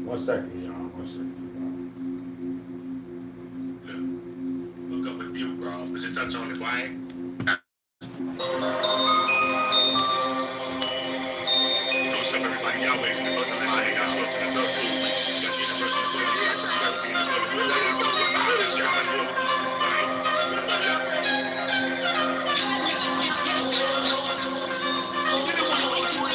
One second, y'all. One second. Look up with you, bro. Would you touch on it, quiet? What's up, everybody? Y'all waiting to go to this ain't y'all supposed to go to. Got the universal school.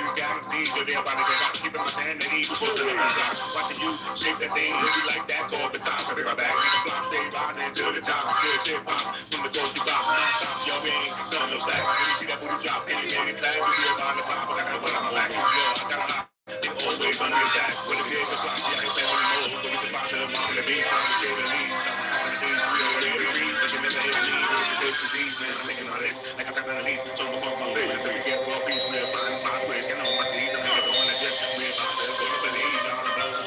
You got to be in the shape that thing, you like that, go up the top, so they my back, nigga, flop, stay rising to the top, good shit, pop, from the coast to pop, non-stop, yo, we ain't done no slack, when you see that booty drop, any man in class, we be about the pop, I got one on my back, yo, I got a hot, they always under attack, when it is a flop, yeah, I ain't playing with no, so we can pop to the mom and the beat, I'm the shade of leaves, I'm on the days, we already reach, like you never hit me, it's a disease, man, I'm making all this, like I'm tapping on the knees, so I'm going my face, until we get for a piece, we're flying my twist, you know my steeds, I'm nigga going to just, we're about to go to believe, all the blows,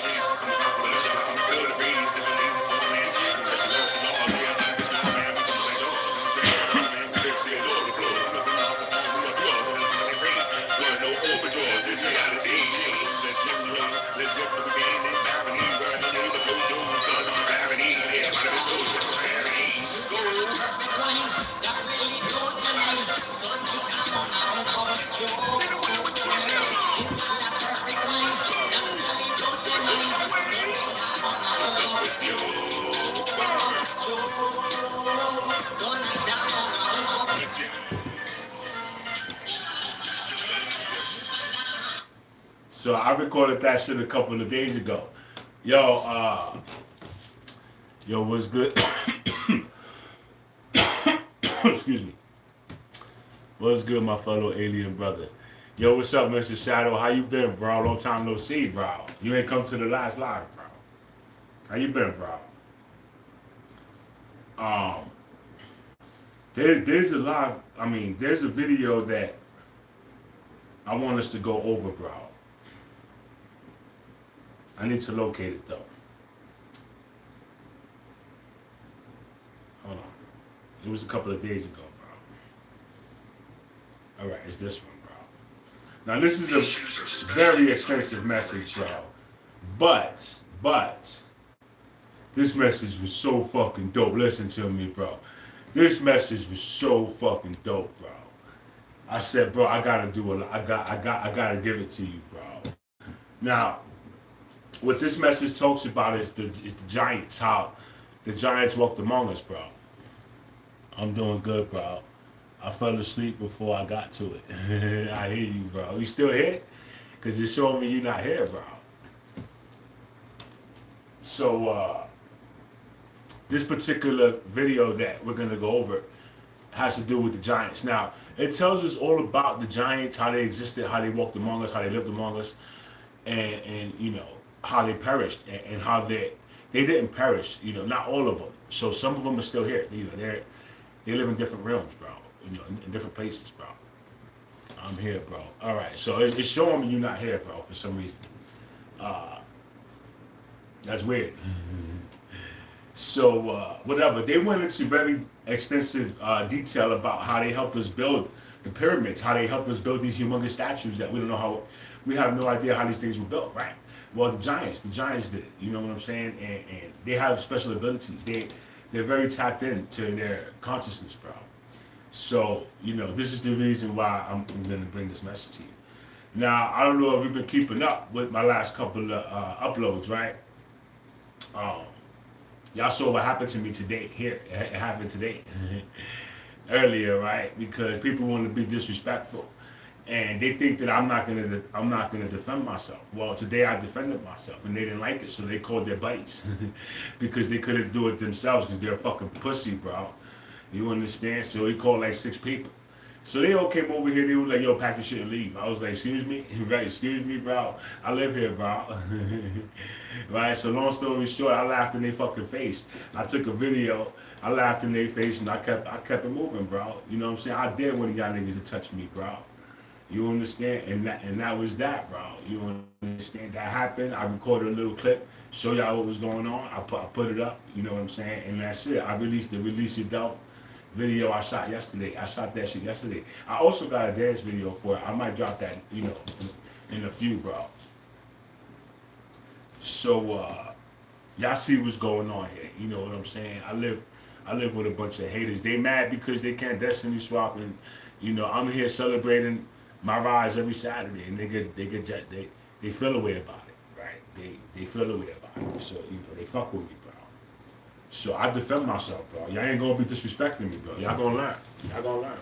So I recorded that shit a couple of days ago. Yo, what's good? Excuse me. What's good, my fellow alien brother? Yo, what's up, Mr. Shadow? How you been, bro? Long time no see, bro. You ain't come to the last live, bro. How you been, bro? Um, there's a live. I mean, there's a video that I want us to go over, bro. I need to locate it though. Hold on. It was a couple of days ago, bro. All right, it's this one, bro. Now this is a very expensive message, bro. But this message was so fucking dope. Listen to me, bro. This message was so fucking dope, bro. I said, bro, I gotta do it. I gotta give it to you, bro. Now, what this message talks about is the giants, how the giants walked among us, bro. I'm doing good, bro. I fell asleep before I got to it. I hear you, bro. You still here? Because you're showing me you're not here, bro. So, this particular video that we're going to go over has to do with the giants. Now, it tells us all about the giants, how they existed, how they walked among us, how they lived among us, and you know, how they perished, and how they didn't perish, you know, not all of them. So some of them are still here. You know, they live in different realms, bro. You know, in different places, bro. I'm here, bro. All right, so it's showing me you're not here, bro, for some reason. That's weird. So whatever, they went into very extensive detail about how they helped us build the pyramids, how they helped us build these humongous statues that we don't know how, we have no idea how these things were built, right? Well, the giants did it. You know what I'm saying? And they have special abilities. They're very tapped into their consciousness, bro. So this is the reason why I'm going to bring this message to you. Now, I don't know if you've been keeping up with my last couple of uploads, right? Y'all saw what happened to me today. Here, it happened today, earlier, right? Because people want to be disrespectful, and they think that I'm not gonna defend myself. Well, today I defended myself, and they didn't like it, so they called their buddies because they couldn't do it themselves because they're a fucking pussy, bro. You understand? So he called like 6 people. So they all came over here. They were like, "Yo, pack your shit and leave." I was like, "Excuse me, right? Excuse me, bro. I live here, bro." Right. So long story short, I laughed in their fucking face. I took a video. I laughed in their face, and I kept it moving, bro. You know what I'm saying? I dare one of y'all niggas to touch me, bro. You understand? And that was that, bro. You understand? That happened. I recorded a little clip, show y'all what was going on. I put it up. You know what I'm saying? And that's it. I released the Release Your Doubt video I shot yesterday. I shot that shit yesterday. I also got a dance video for it. I might drop that, in a few, bro. So y'all see what's going on here. You know what I'm saying? I live with a bunch of haters. They mad because they can't destiny swap, and I'm here celebrating my rise every Saturday, and they feel a way about it, right? They feel a way about it. So they fuck with me, bro. So I defend myself, bro. Y'all ain't gonna be disrespecting me, bro. Y'all gonna learn. Y'all gonna learn,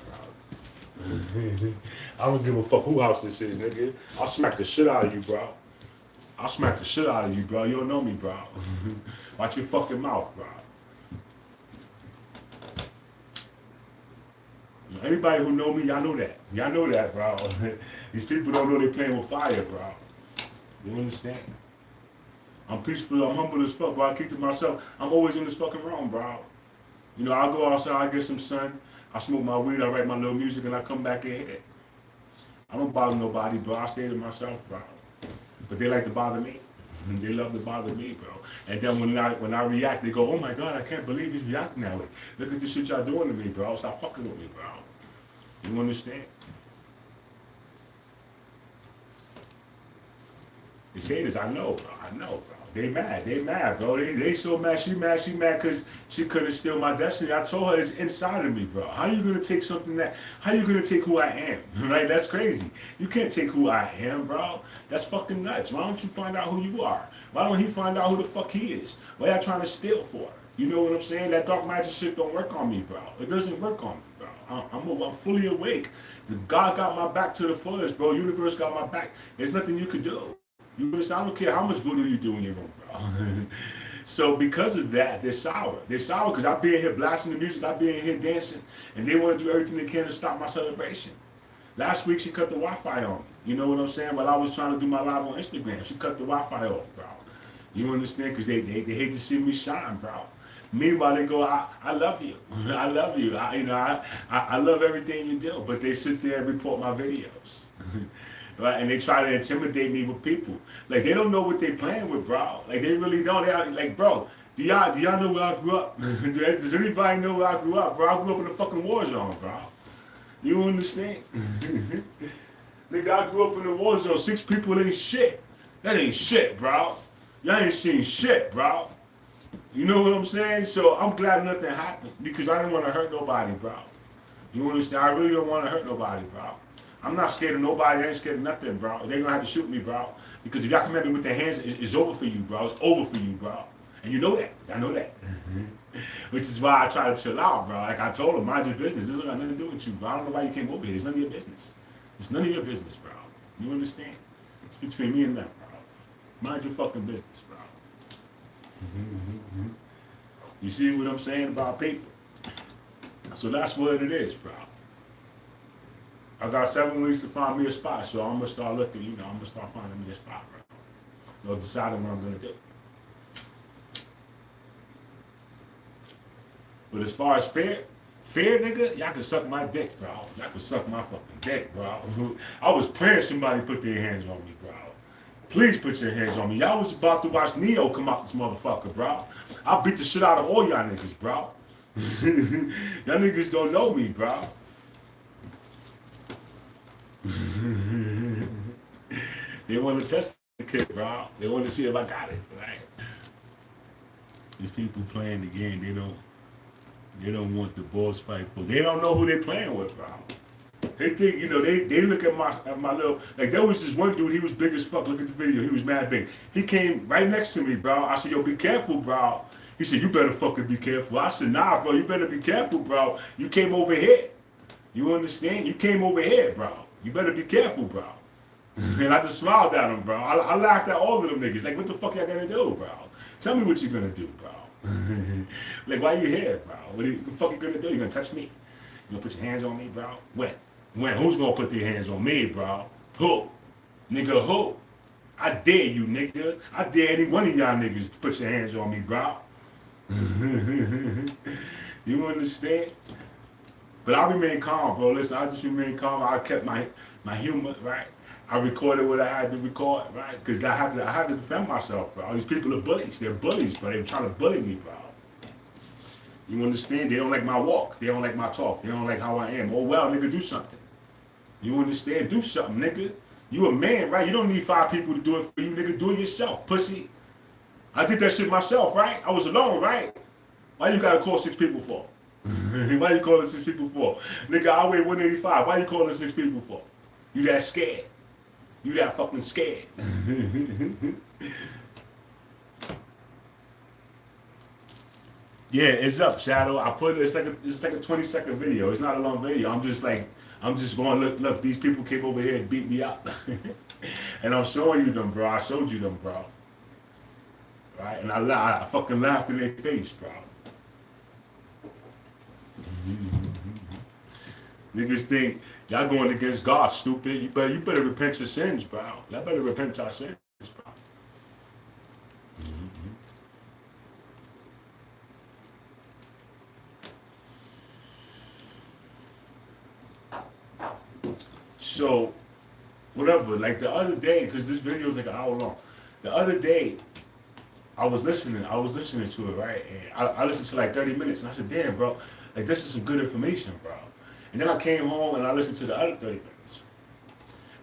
bro. I don't give a fuck who house this is, nigga. I'll smack the shit out of you, bro. I'll smack the shit out of you, bro. You don't know me, bro. Watch your fucking mouth, bro. Anybody who know me, y'all know that. Y'all know that, bro. These people don't know they playing with fire, bro. You understand? I'm peaceful, I'm humble as fuck, bro. I keep to myself. I'm always in this fucking room, bro. I go outside, I get some sun, I smoke my weed, I write my little music, and I come back in here. I don't bother nobody, bro. I stay to myself, bro. But they like to bother me. They love to bother me, bro. And then when I react, they go, "Oh my God, I can't believe he's reacting that way. Look at the shit y'all doing to me, bro. Stop fucking with me, bro." You understand? These haters, I know, bro. I know, bro. They mad, bro. They so mad. She mad because she couldn't steal my destiny. I told her it's inside of me, bro. How you gonna take how you gonna take who I am, right? That's crazy. You can't take who I am, bro. That's fucking nuts. Why don't you find out who you are? Why don't he find out who the fuck he is? Why y'all trying to steal for? You know what I'm saying? That dark magic shit don't work on me, bro. It doesn't work on me, bro. I'm fully awake. God got my back to the fullest, bro. Universe got my back. There's nothing you can do. You understand? I don't care how much voodoo you do in your room, bro. So because of that, they're sour. They're sour because I be in here blasting the music, I be in here dancing, and they want to do everything they can to stop my celebration. Last week she cut the Wi-Fi on me. You know what I'm saying? While I was trying to do my live on Instagram, she cut the Wi-Fi off, bro. You understand? Because they hate to see me shine, bro. Meanwhile, they go, I love you. I love you. I love everything you do. But they sit there and report my videos. Right? And they try to intimidate me with people. Like, they don't know what they playing with, bro. Like, they really don't. They like, bro, do y'all know where I grew up? Does anybody know where I grew up, bro? I grew up in a fucking war zone, bro. You understand? Nigga, I grew up in a war zone. 6 people ain't shit. That ain't shit, bro. Y'all ain't seen shit, bro. You know what I'm saying? So I'm glad nothing happened because I didn't want to hurt nobody, bro. You understand? I really don't want to hurt nobody, bro. I'm not scared of nobody. I ain't scared of nothing, bro. They're going to have to shoot me, bro. Because if y'all come at me with their hands, it's over for you, bro. It's over for you, bro. And you know that. I know that. Which is why I try to chill out, bro. Like I told them, mind your business. This has got nothing to do with you, bro. I don't know why you came over here. It's none of your business. It's none of your business, bro. You understand? It's between me and them, bro. Mind your fucking business, bro. You see what I'm saying about people? So that's what it is, bro. I got 7 weeks to find me a spot, so I'm gonna start looking. I'm gonna start finding me a spot, bro. Deciding what I'm gonna do. But as far as fear, nigga, y'all can suck my dick, bro. Y'all can suck my fucking dick, bro. I was praying somebody put their hands on me, bro. Please put your hands on me. Y'all was about to watch Neo come out this motherfucker, bro. I'll beat the shit out of all y'all niggas, bro. Y'all niggas don't know me, bro. They want to test the kid, bro. They want to see if I got it, right? These people playing the game, they don't want the boss fight for. They don't know who they playing with, bro. They think, they look at my little, like there was this one dude, he was big as fuck. Look at the video, he was mad big. He came right next to me, bro. I said, yo, be careful, bro. He said, you better fucking be careful. I said, nah, bro, you better be careful, bro. You came over here. You understand? You came over here, bro. You better be careful, bro. And I just smiled at him, bro. I laughed at all of them niggas. Like, what the fuck y'all gonna do, bro? Tell me what you're gonna do, bro. Like, why you here, bro? What the fuck you gonna do? You gonna touch me? You gonna put your hands on me, bro? When? Who's gonna put their hands on me, bro? Who? Nigga, who? I dare you, nigga. I dare any one of y'all niggas to put your hands on me, bro. You understand? But I remain calm, bro. Listen, I just remain calm. I kept my humor, right? I recorded what I had to record, right? Because I had to defend myself, bro. All these people are bullies. They're bullies, bro. They're trying to bully me, bro. You understand? They don't like my walk. They don't like my talk. They don't like how I am. Oh, well, nigga, do something. You understand? Do something, nigga. You a man, right? You don't need 5 people to do it for you, nigga. Do it yourself, pussy. I did that shit myself, right? I was alone, right? Why you gotta call 6 people for? Why you calling 6 people for? Nigga, I weigh 185. Why you calling 6 people for? You that scared. You that fucking scared. Yeah, it's up, Shadow. I put it's like a 20-second video. It's not a long video. I'm just going, look, these people came over here and beat me up. And I'm showing you them, bro. I showed you them, bro. Right? And I fucking laughed in their face, bro. Niggas think y'all going against God, stupid. You better repent your sins, bro. Y'all better repent your sins, bro. So, whatever, like the other day, because this video is like an hour long. The other day, I was listening to it, right? And I listened to like 30 minutes, and I said, damn, bro, like this is some good information, bro. And then I came home and I listened to the other 30 minutes.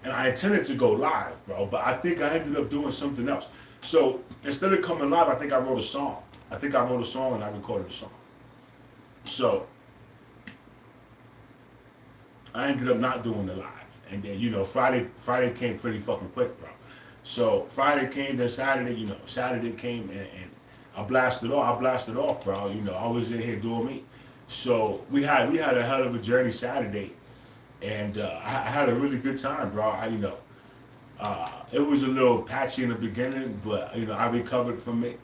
And I intended to go live, bro, but I think I ended up doing something else. So instead of coming live, I think I wrote a song. And I recorded a song. So I ended up not doing the live. And then, Friday came pretty fucking quick, bro. So Friday came, then Saturday came and I blasted off, bro. I was in here doing me. So we had a hell of a journey Saturday, and I had a really good time, bro. It was a little patchy in the beginning, but I recovered from it,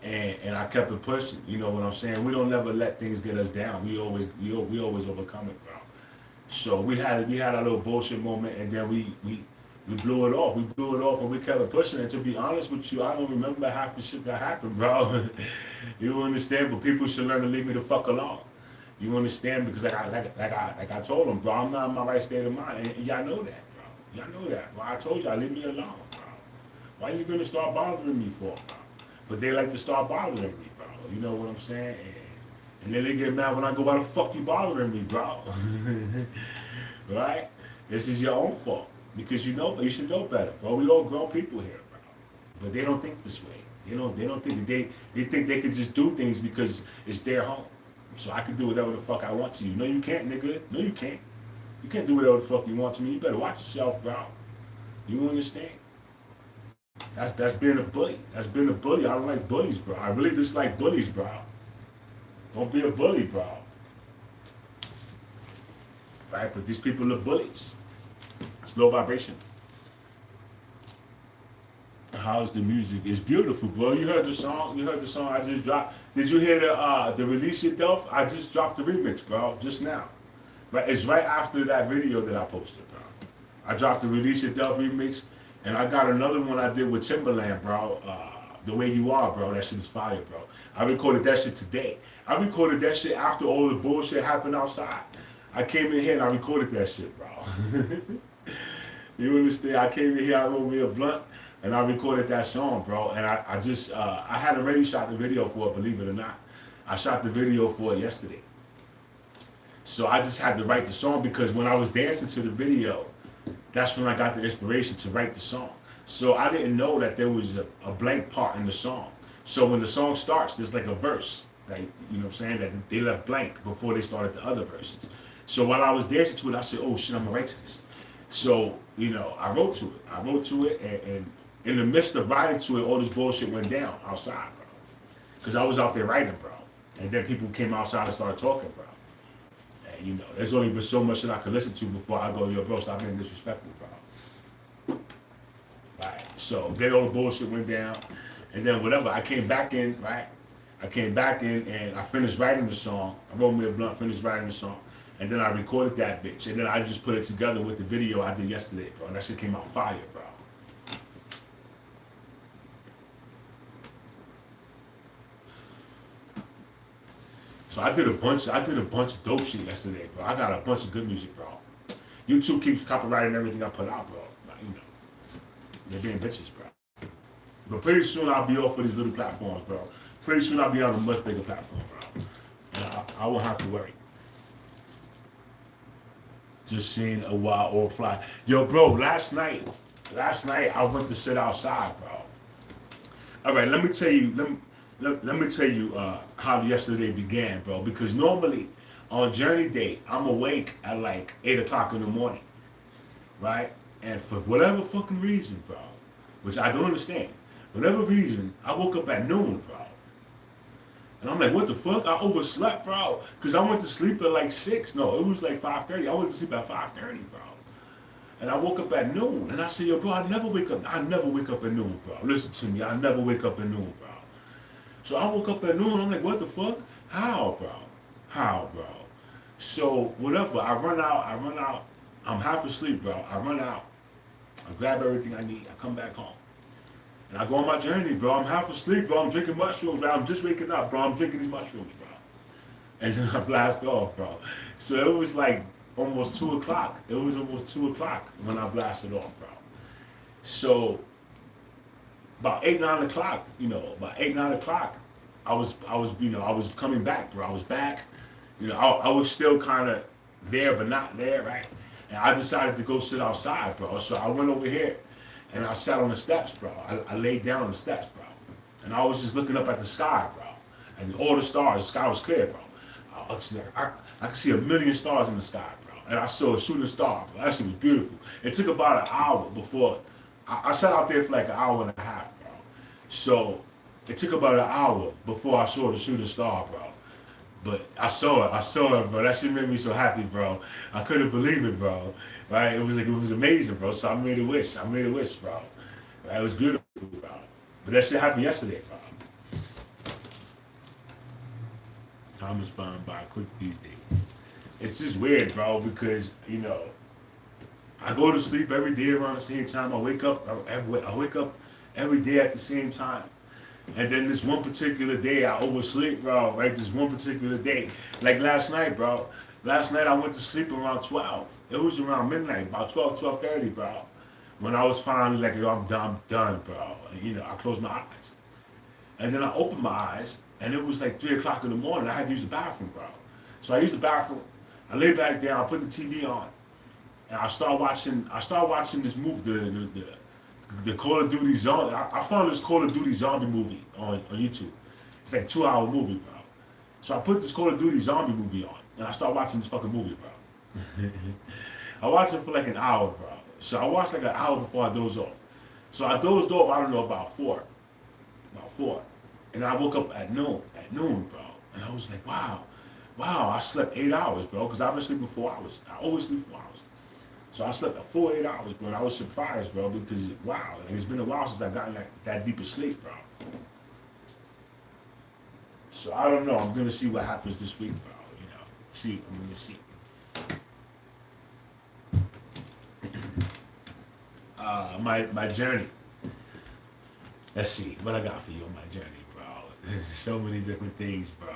and I kept it pushing. You know what I'm saying? We don't never let things get us down. We always overcome it, bro. So we had a little bullshit moment, and then we blew it off. We blew it off, and we kept it pushing. And to be honest with you, I don't remember half the shit that happened, bro. You understand? But people should learn to leave me the fuck alone. You understand? Because like I told them, bro, I'm not in my right state of mind, and y'all know that, bro. Y'all know that. Well, I told y'all, leave me alone, bro. Why you gonna start bothering me for, bro? But they like to start bothering me, bro. You know what I'm saying? And then they get mad when I go, why the fuck you bothering me, bro? Right? This is your own fault. Because you should know better, bro. We all grown people here, bro. But they don't think this way. They don't think that they think they can just do things because it's their home. So I can do whatever the fuck I want to you. No, you can't, nigga. No, you can't. You can't do whatever the fuck you want to me. You better watch yourself, bro. You understand? That's being a bully. That's being a bully. I don't like bullies, bro. I really dislike bullies, bro. Don't be a bully, bro. Right? But these people are bullies. It's low vibration. How's the music? It's beautiful, bro. You heard the song I just dropped. Did you hear the Release Yourself? I just dropped the remix, bro, just now. Right, it's right after that video that I posted, bro. I dropped the Release Yourself remix, and I got another one I did with Timberland, bro. The Way You Are, bro. That shit is fire, bro. I recorded that shit today. I recorded that shit after all the bullshit happened outside. I came in here and I recorded that shit, bro. You understand? I came in here, I rolled me a blunt. and I recorded that song, bro. And I just I had already shot the video for it, believe it or not. I shot the video for it yesterday. So I just had to write the song because when I was dancing to the video, that's when I got the inspiration to write the song. So I didn't know that there was a blank part in the song. So when the song starts, there's like a verse, like, you know what I'm saying, that they left blank before they started the other verses. So while I was dancing to it, I said, oh shit, I'm gonna write to this. So, you know, I wrote to it, and in the midst of writing to it, all this bullshit went down outside, bro. Because I was out there writing, bro. And then people came outside and started talking, bro. And, you know, there's only been so much that I could listen to before I go, yo, bro, stop being disrespectful, bro. Right. So then all the bullshit went down. And then whatever, I came back in, right? I came back in and I finished writing the song. I wrote me a blunt, finished writing the song. And then I recorded that bitch. And then I just put it together with the video I did yesterday, bro. And that shit came out fire, bro. So I did a bunch of dope shit yesterday, bro. I got a bunch of good music, bro. YouTube keeps copyrighting everything I put out, bro. Like, you know, they're being bitches, bro. But pretty soon I'll be off of these little platforms, bro. Pretty soon I'll be on a much bigger platform, bro. And I won't have to worry. Just seeing a wild orb fly. Yo, bro, last night I went to sit outside, bro. All right, let me tell you how yesterday began, bro. Because normally on journey day, I'm awake at like 8 o'clock in the morning, right? And for whatever fucking reason, bro, which I don't understand, whatever reason, I woke up at noon, bro. And I'm like, what the fuck? I overslept, bro. Because I went to sleep at like 6. No, it was like 5:30. I went to sleep at 5:30, bro. And I woke up at noon. And I said, yo, bro, I never wake up at noon, bro. Listen to me. I never wake up at noon, bro. So I woke up at noon. I'm like, what the fuck? How, bro? So whatever. I run out. I'm half asleep, bro. I run out. I grab everything I need. I come back home. And I go on my journey, bro. I'm half asleep, bro. I'm drinking mushrooms, bro. I'm just waking up, bro. I'm drinking these mushrooms, bro. And then I blast off, bro. So it was like almost 2 o'clock. It was almost 2 o'clock when I blasted off, bro. So about 8, 9 o'clock, I was coming back, bro. I was back. You know, I was still kind of there, but not there, right? And I decided to go sit outside, bro. So I went over here. And I sat on the steps, bro. I laid down on the steps, bro. And I was just looking up at the sky, bro. And all the stars, the sky was clear, bro. I could see a million stars in the sky, bro. And I saw a shooting star, bro. That shit was beautiful. It took about an hour before. I sat out there for like an hour and a half, bro. So it took about an hour before I saw the shooting star, bro. But I saw it, bro. That shit made me so happy, bro. I couldn't believe it, bro. Right? It was amazing, bro. So I made a wish, bro. Right? It was beautiful, bro. But that shit happened yesterday, bro. Time is flying by quick these days. It's just weird, bro, because, you know, I go to sleep every day around the same time. I wake up every day at the same time. And then this one particular day, I oversleep, bro, right? This one particular day. Like last night, bro. Last night, I went to sleep around 12. It was around midnight, about 12:30, bro. When I was finally like, yo, I'm done, bro. And, you know, I closed my eyes. And then I opened my eyes, and it was like 3 o'clock in the morning. I had to use the bathroom, bro. So I used the bathroom. I lay back down, I put the TV on, and I start watching this movie, the Call of Duty zombie. I found this Call of Duty zombie movie on YouTube. It's like a 2-hour movie, bro. So I put this Call of Duty zombie movie on, and I start watching this fucking movie, bro. I watched it for like an hour, bro. So I watched like an hour before I dozed off. So I dozed off, I don't know, about 4. And I woke up at noon, bro. And I was like, wow, I slept 8 hours, bro, because I've been sleeping 4 hours. I always sleep 4 hours. So I slept a full 8 hours, bro, and I was surprised, bro, because, wow, it's been a while since I got like that deep of sleep, bro. So I don't know. I'm going to see what happens this week, bro, you know. I'm going to see. My journey. Let's see what I got for you on my journey, bro. There's so many different things, bro.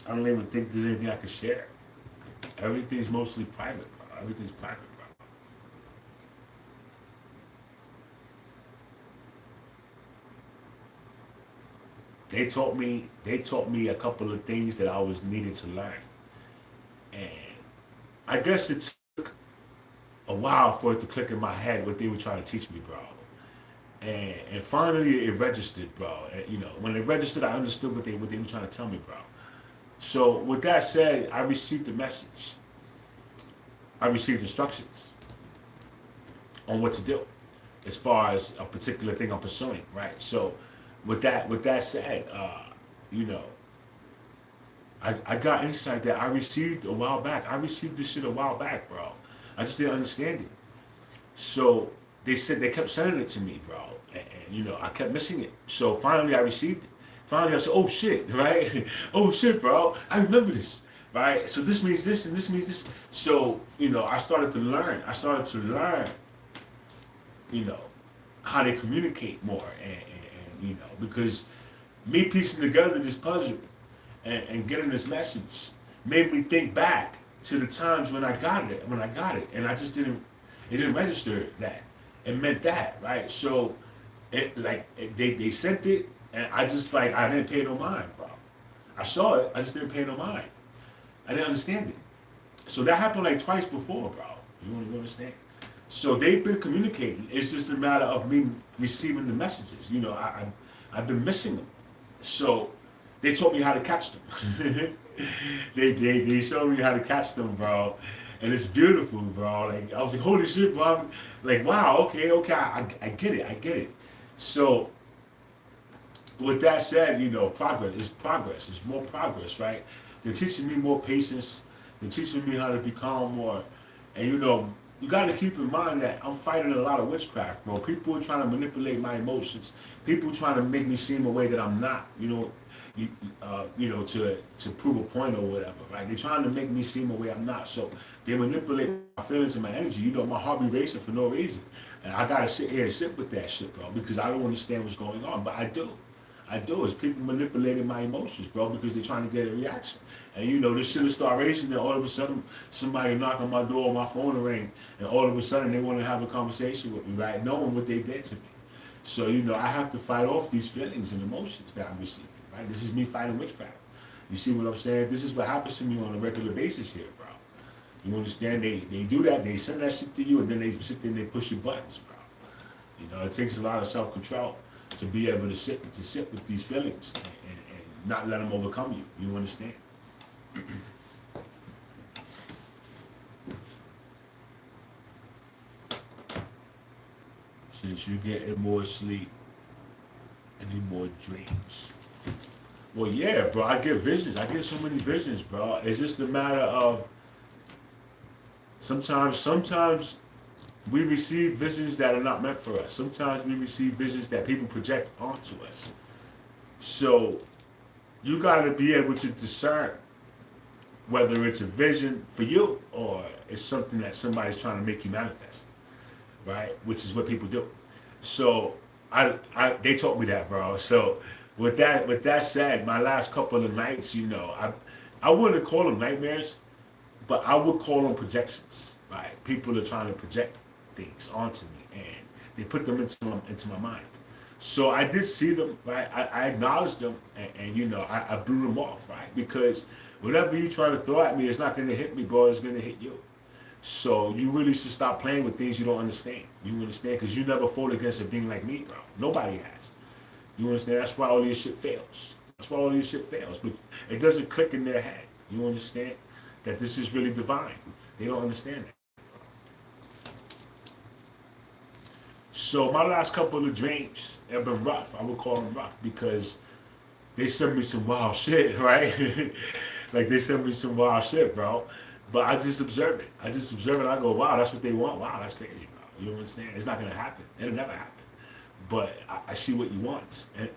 I don't even think there's anything I can share. Everything's mostly private, bro. Everything's private, bro. They taught me a couple of things that I was needed to learn. And I guess it took a while for it to click in my head what they were trying to teach me, bro. And finally it registered, bro. And, when it registered, I understood what they were trying to tell me, bro. So with that said, I received a message. I received instructions on what to do as far as a particular thing I'm pursuing, right? So with that said, you know, I got insight that I received a while back. I received this shit a while back, bro. I just didn't understand it. So they kept sending it to me, bro, and I kept missing it. So finally I received it. Finally I said, oh shit, right? Oh shit, bro, I remember this, right? So this means this and this means this. So I started to learn. You know, how they communicate more, and because me piecing together this puzzle and getting this message made me think back to the times when I got it, and I just it didn't register that. It meant that, right? So they sent it, and I just I didn't pay no mind, bro. I saw it, I just didn't pay no mind. I didn't understand it. So that happened twice before, bro. You understand? So they've been communicating. It's just a matter of me receiving the messages. I've been missing them. So they taught me how to catch them. they showed me how to catch them, bro. And it's beautiful, bro. I was like, holy shit, bro. I'm like, wow, okay, I get it. So with that said, progress. It's more progress, right? They're teaching me more patience. They're teaching me how to be calm more. And you got to keep in mind that I'm fighting a lot of witchcraft, bro. People are trying to manipulate my emotions. People trying to make me seem a way that I'm not, to prove a point or whatever, right? They're trying to make me seem a way I'm not. So they manipulate my feelings and my energy. My heart be racing for no reason. And I got to sit here and sit with that shit, bro, because I don't understand what's going on. But I do. It's people manipulating my emotions, bro, because they're trying to get a reaction. And this shit will start racing, and all of a sudden somebody knock on my door, my phone will ring, and all of a sudden they want to have a conversation with me, right? Knowing what they did to me. So, I have to fight off these feelings and emotions that I'm receiving, right? This is me fighting witchcraft. You see what I'm saying? This is what happens to me on a regular basis here, bro. You understand? They do that, they send that shit to you, and then they sit there and they push your buttons, bro. It takes a lot of self-control to be able to sit with these feelings and not let them overcome you. You understand? Since you get more sleep, any more dreams? Well, yeah, bro. I get visions. I get so many visions, bro. It's just a matter of sometimes we receive visions that are not meant for us. Sometimes we receive visions that people project onto us. So you got to be able to discern whether it's a vision for you or it's something that somebody's trying to make you manifest, right? Which is what people do. So they taught me that, bro. So with that said, my last couple of nights, I wouldn't call them nightmares, but I would call them projections, right? People are trying to project things onto me, and they put them into my mind. So I did see them, right? I acknowledged them, and I blew them off, right? Because whatever you try to throw at me, it's not going to hit me, bro. It's going to hit you. So you really should stop playing with things you don't understand. You understand? Because you never fought against a being like me, bro. Nobody has. You understand? That's why all this shit fails. But it doesn't click in their head. You understand? That this is really divine. They don't understand that. So my last couple of dreams have been rough. I would call them rough because they sent me some wild shit, right? They sent me some wild shit, bro. But I just observe it. I go, wow, that's what they want. Wow, that's crazy, bro. You understand? It's not going to happen. It'll never happen. But I see what you want. And,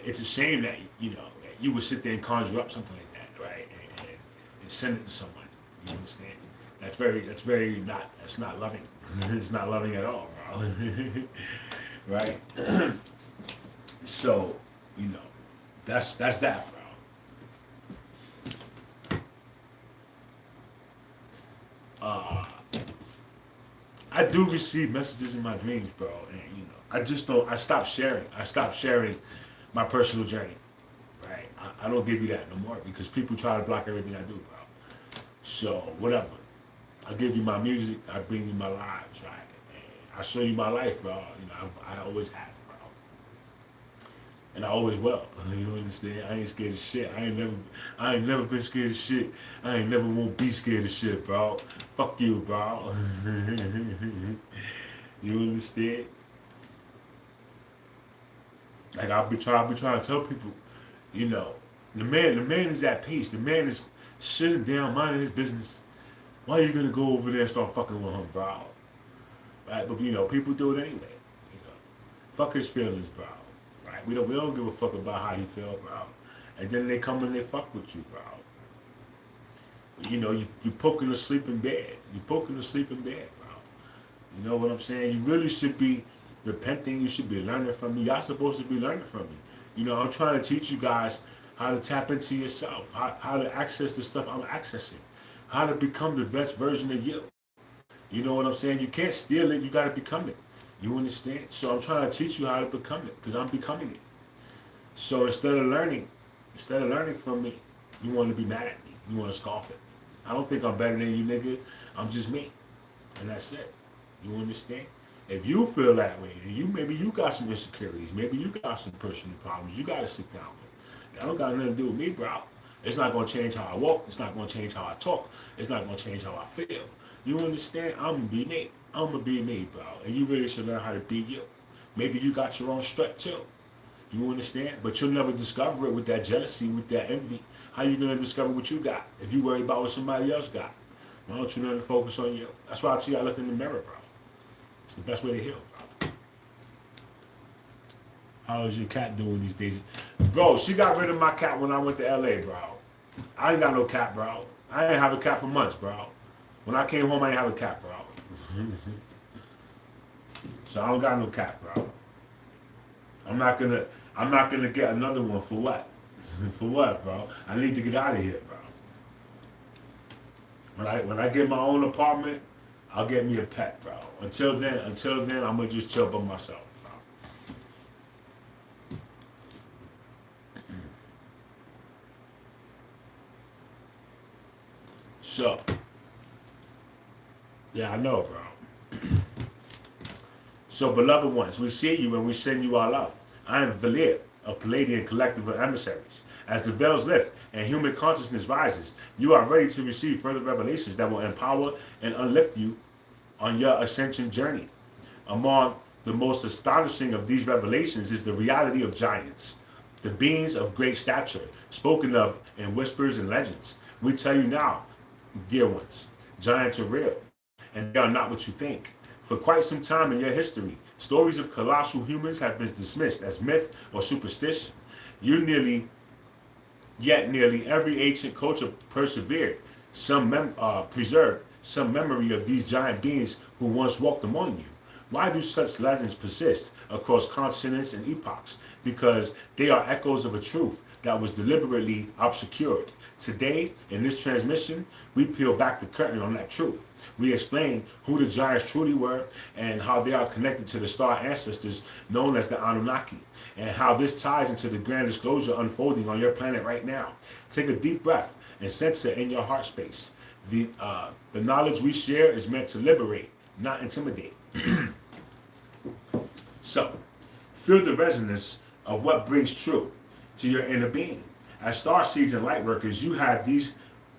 it's a shame that, that you would sit there and conjure up something like that, right? And send it to someone. You understand? That's not loving. It's not loving at all, bro. Right? So, that's that, bro. uh, I do receive messages in my dreams, bro, and I just don't. I stopped sharing. I stopped sharing my personal journey. Right? I don't give you that no more because people try to block everything I do, bro. So whatever. I give you my music. I bring you my lives, right? And I show you my life, bro. I always have, bro, and I always will. You understand? I ain't scared of shit. I ain't never been scared of shit. I ain't never won't be scared of shit, bro. Fuck you, bro. You understand? Like I'll be trying to tell people, the man is at peace. The man is sitting down, minding his business. Why are you gonna go over there and start fucking with him, bro? Right? But people do it anyway. Fuck his feelings, bro. Right? We don't give a fuck about how he feel, bro. And then they come and they fuck with you, bro. You poking to sleep in bed. You poking to sleep in bed, bro. You know what I'm saying? You really should be repenting. You should be learning from me. Y'all supposed to be learning from me. I'm trying to teach you guys how to tap into yourself, how to access the stuff I'm accessing, how to become the best version of you. You know what I'm saying? You can't steal it. You got to become it. You understand? So I'm trying to teach you how to become it because I'm becoming it. So instead of learning from me, you want to be mad at me. You want to scoff it. I don't think I'm better than you, nigga. I'm just me. And that's it. You understand? If you feel that way, and maybe you got some insecurities, maybe you got some personal problems, you got to sit down with. That don't got nothing to do with me, bro. It's not going to change how I walk. It's not going to change how I talk. It's not going to change how I feel. You understand? I'm going to be me. I'm going to be me, bro. And you really should learn how to be you. Maybe you got your own strut, too. You understand? But you'll never discover it with that jealousy, with that envy. How you going to discover what you got if you worry about what somebody else got? Why don't you learn to focus on you? That's why I tell you I look in the mirror, bro. It's the best way to heal, bro. How is your cat doing these days? Bro, she got rid of my cat when I went to LA, bro. I ain't got no cat, bro. I ain't have a cat for months, bro. When I came home, I ain't have a cat, bro. So I don't got no cat, bro. I'm not gonna get another one for what? For what, bro? I need to get out of here, bro. When I get my own apartment, I'll get me a pet, bro. Until then, I'm gonna just chill by myself, bro. So, yeah, I know, bro. So, beloved ones, we see you and we send you our love. I am Valir of Palladian Collective of Emissaries. As the veils lift and human consciousness rises, you are ready to receive further revelations that will empower and uplift you on your ascension journey. Among the most astonishing of these revelations is the reality of giants, the beings of great stature, spoken of in whispers and legends. We tell you now, dear ones, giants are real, and they are not what you think. For quite some time in your history, stories of colossal humans have been dismissed as myth or superstition. Nearly every ancient culture persevered, preserved some memory of these giant beings who once walked among you. Why do such legends persist across continents and epochs? Because they are echoes of a truth that was deliberately obscured. Today, in this transmission, we peel back the curtain on that truth. We explain who the giants truly were and how they are connected to the star ancestors known as the Anunnaki, and how this ties into the grand disclosure unfolding on your planet right now. Take a deep breath and sense it in your heart space. The knowledge we share is meant to liberate, not intimidate. So, feel the resonance of what brings true to your inner being. As star seeds and light workers, you have the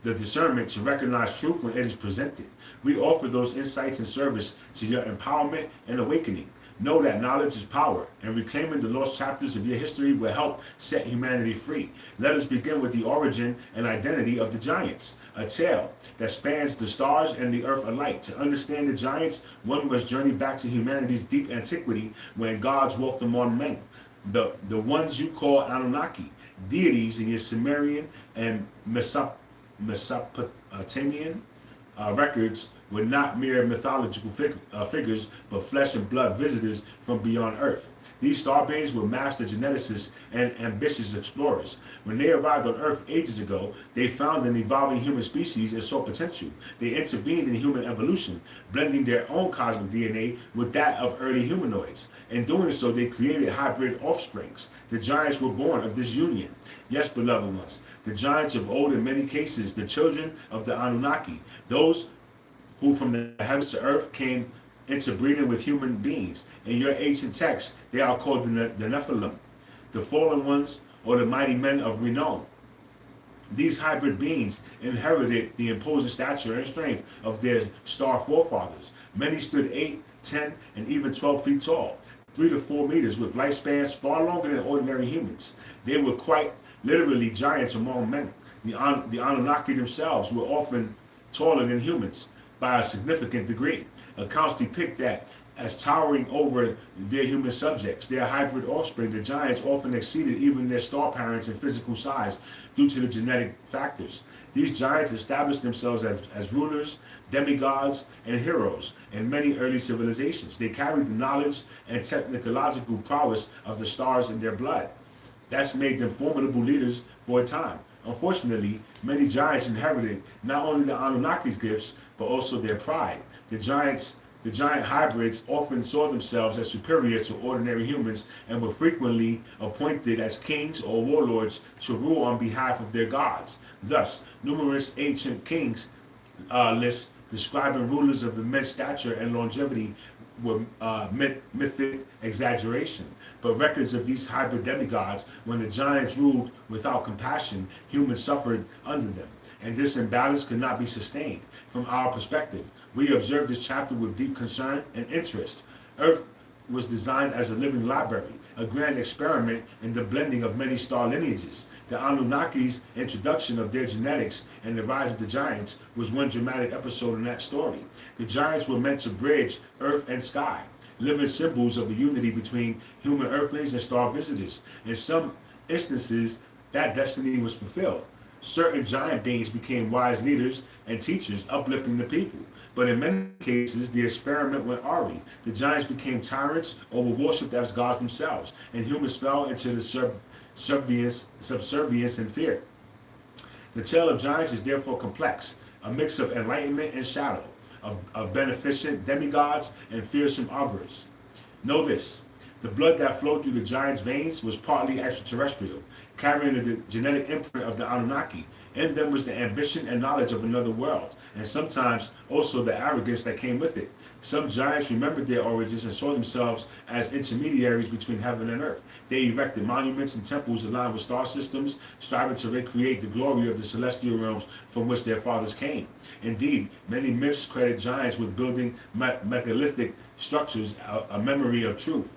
discernment to recognize truth when it is presented. We offer those insights in service to your empowerment and awakening. Know that knowledge is power, and reclaiming the lost chapters of your history will help set humanity free. Let us begin with the origin and identity of the giants, a tale that spans the stars and the earth alike. To understand the giants, one must journey back to humanity's deep antiquity when gods walked among men. The ones you call Anunnaki, deities in your Sumerian and Mesopotamian records were not mere mythological figures, but flesh and blood visitors from beyond Earth. These star beings were master geneticists and ambitious explorers. When they arrived on Earth ages ago, they found an evolving human species and saw potential. They intervened in human evolution, blending their own cosmic DNA with that of early humanoids. In doing so, they created hybrid offsprings. The giants were born of this union. Yes, beloved ones, the giants of old, in many cases, the children of the Anunnaki, those who from the heavens to earth came into breeding with human beings. In your ancient texts, they are called the Nephilim, the fallen ones, or the mighty men of renown. These hybrid beings inherited the imposing stature and strength of their star forefathers. Many stood 8, 10, and even 12 feet tall, 3 to 4 meters, with lifespans far longer than ordinary humans. They were quite literally giants among men. The Anunnaki themselves were often taller than humans by a significant degree. Accounts depict that as towering over their human subjects. Their hybrid offspring, the giants, often exceeded even their star parents in physical size due to the genetic factors. These giants established themselves as rulers, demigods, and heroes in many early civilizations. They carried the knowledge and technological prowess of the stars in their blood. That's made them formidable leaders for a time. Unfortunately, many giants inherited not only the Anunnaki's gifts, but also their pride. The giant hybrids often saw themselves as superior to ordinary humans and were frequently appointed as kings or warlords to rule on behalf of their gods. Thus, numerous ancient kings lists describing rulers of immense stature and longevity were mythic exaggeration. But records of these hybrid demigods, when the giants ruled without compassion, humans suffered under them. And this imbalance could not be sustained. From our perspective, we observe this chapter with deep concern and interest. Earth was designed as a living library, a grand experiment in the blending of many star lineages. The Anunnaki's introduction of their genetics and the rise of the giants was one dramatic episode in that story. The giants were meant to bridge earth and sky, living symbols of the unity between human earthlings and star visitors. In some instances, that destiny was fulfilled. Certain giant beings became wise leaders and teachers, uplifting the people. But in many cases, the experiment went awry. The giants became tyrants or were worshipped as gods themselves, and humans fell into the subservience and fear. The tale of giants is therefore complex, a mix of enlightenment and shadow, of beneficent demigods and fearsome augurs. Know this: the blood that flowed through the giants' veins was partly extraterrestrial, carrying the genetic imprint of the Anunnaki. In them was the ambition and knowledge of another world, and sometimes also the arrogance that came with it. Some giants remembered their origins and saw themselves as intermediaries between heaven and earth. They erected monuments and temples aligned with star systems, striving to recreate the glory of the celestial realms from which their fathers came. Indeed, many myths credit giants with building megalithic structures, a memory of truth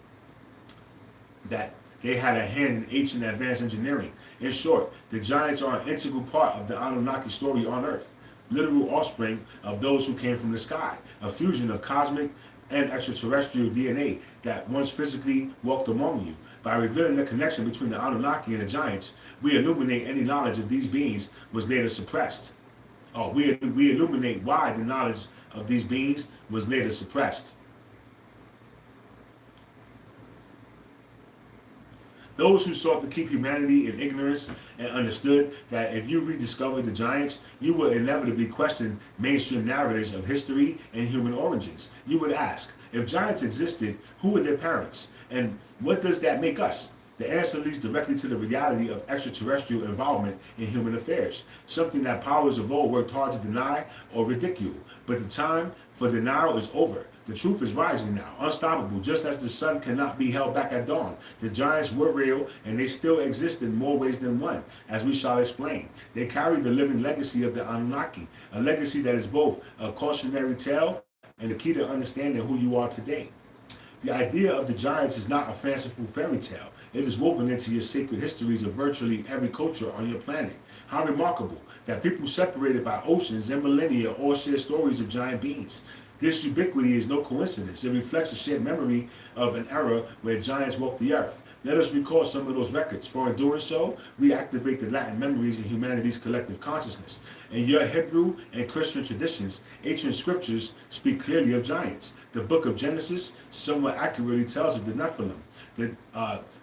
that they had a hand in ancient advanced engineering. In short, the giants are an integral part of the Anunnaki story on Earth, literal offspring of those who came from the sky, a fusion of cosmic and extraterrestrial DNA that once physically walked among you. By revealing the connection between the Anunnaki and the giants, we illuminate any knowledge of these beings was later suppressed. We illuminate why the knowledge of these beings was later suppressed. Those who sought to keep humanity in ignorance and understood that if you rediscovered the giants, you would inevitably question mainstream narratives of history and human origins. You would ask, if giants existed, who were their parents? And what does that make us? The answer leads directly to the reality of extraterrestrial involvement in human affairs, something that powers of old worked hard to deny or ridicule. But the time for denial is over. The truth is rising now, unstoppable, just as the sun cannot be held back at dawn. The giants were real, and they still exist in more ways than one, as we shall explain. They carry the living legacy of the Anunnaki, a legacy that is both a cautionary tale and the key to understanding who you are today. The idea of the giants is not a fanciful fairy tale. It is woven into your sacred histories of virtually every culture on your planet. How remarkable that people separated by oceans and millennia all share stories of giant beings. This ubiquity is no coincidence. It reflects a shared memory of an era where giants walked the earth. Let us recall some of those records. For in doing so, we activate the Latin memories in humanity's collective consciousness. In your Hebrew and Christian traditions, ancient scriptures speak clearly of giants. The book of Genesis somewhat accurately tells of the Nephilim, that